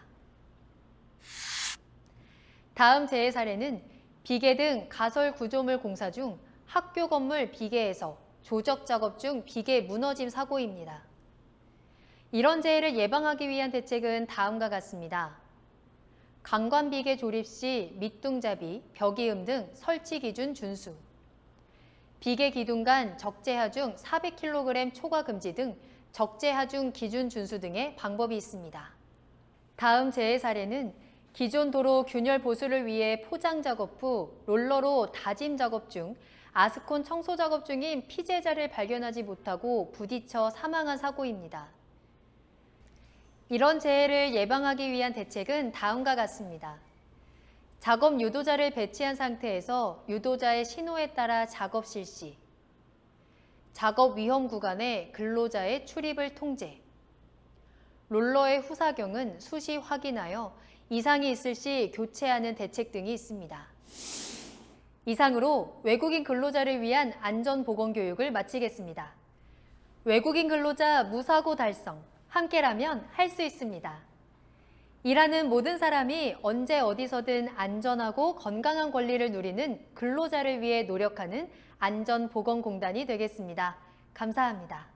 다음 재해 사례는 비계 등 가설 구조물 공사 중 학교 건물 비계에서 조적 작업 중 비계 무너짐 사고입니다. 이런 재해를 예방하기 위한 대책은 다음과 같습니다. 강관비계 조립 시 밑둥잡이, 벽이음 등 설치 기준 준수, 비계 기둥 간 적재하중 400kg 초과 금지 등 적재하중 기준 준수 등의 방법이 있습니다. 다음 재해 사례는 기존 도로 균열 보수를 위해 포장 작업 후 롤러로 다짐 작업 중 아스콘 청소 작업 중인 피제자를 발견하지 못하고 부딪혀 사망한 사고입니다. 이런 재해를 예방하기 위한 대책은 다음과 같습니다. 작업 유도자를 배치한 상태에서 유도자의 신호에 따라 작업 실시, 작업 위험 구간에 근로자의 출입을 통제, 롤러의 후사경은 수시 확인하여 이상이 있을 시 교체하는 대책 등이 있습니다. 이상으로 외국인 근로자를 위한 안전보건교육을 마치겠습니다. 외국인 근로자 무사고 달성, 함께라면 할 수 있습니다. 일하는 모든 사람이 언제 어디서든 안전하고 건강한 권리를 누리는 근로자를 위해 노력하는 안전보건공단이 되겠습니다. 감사합니다.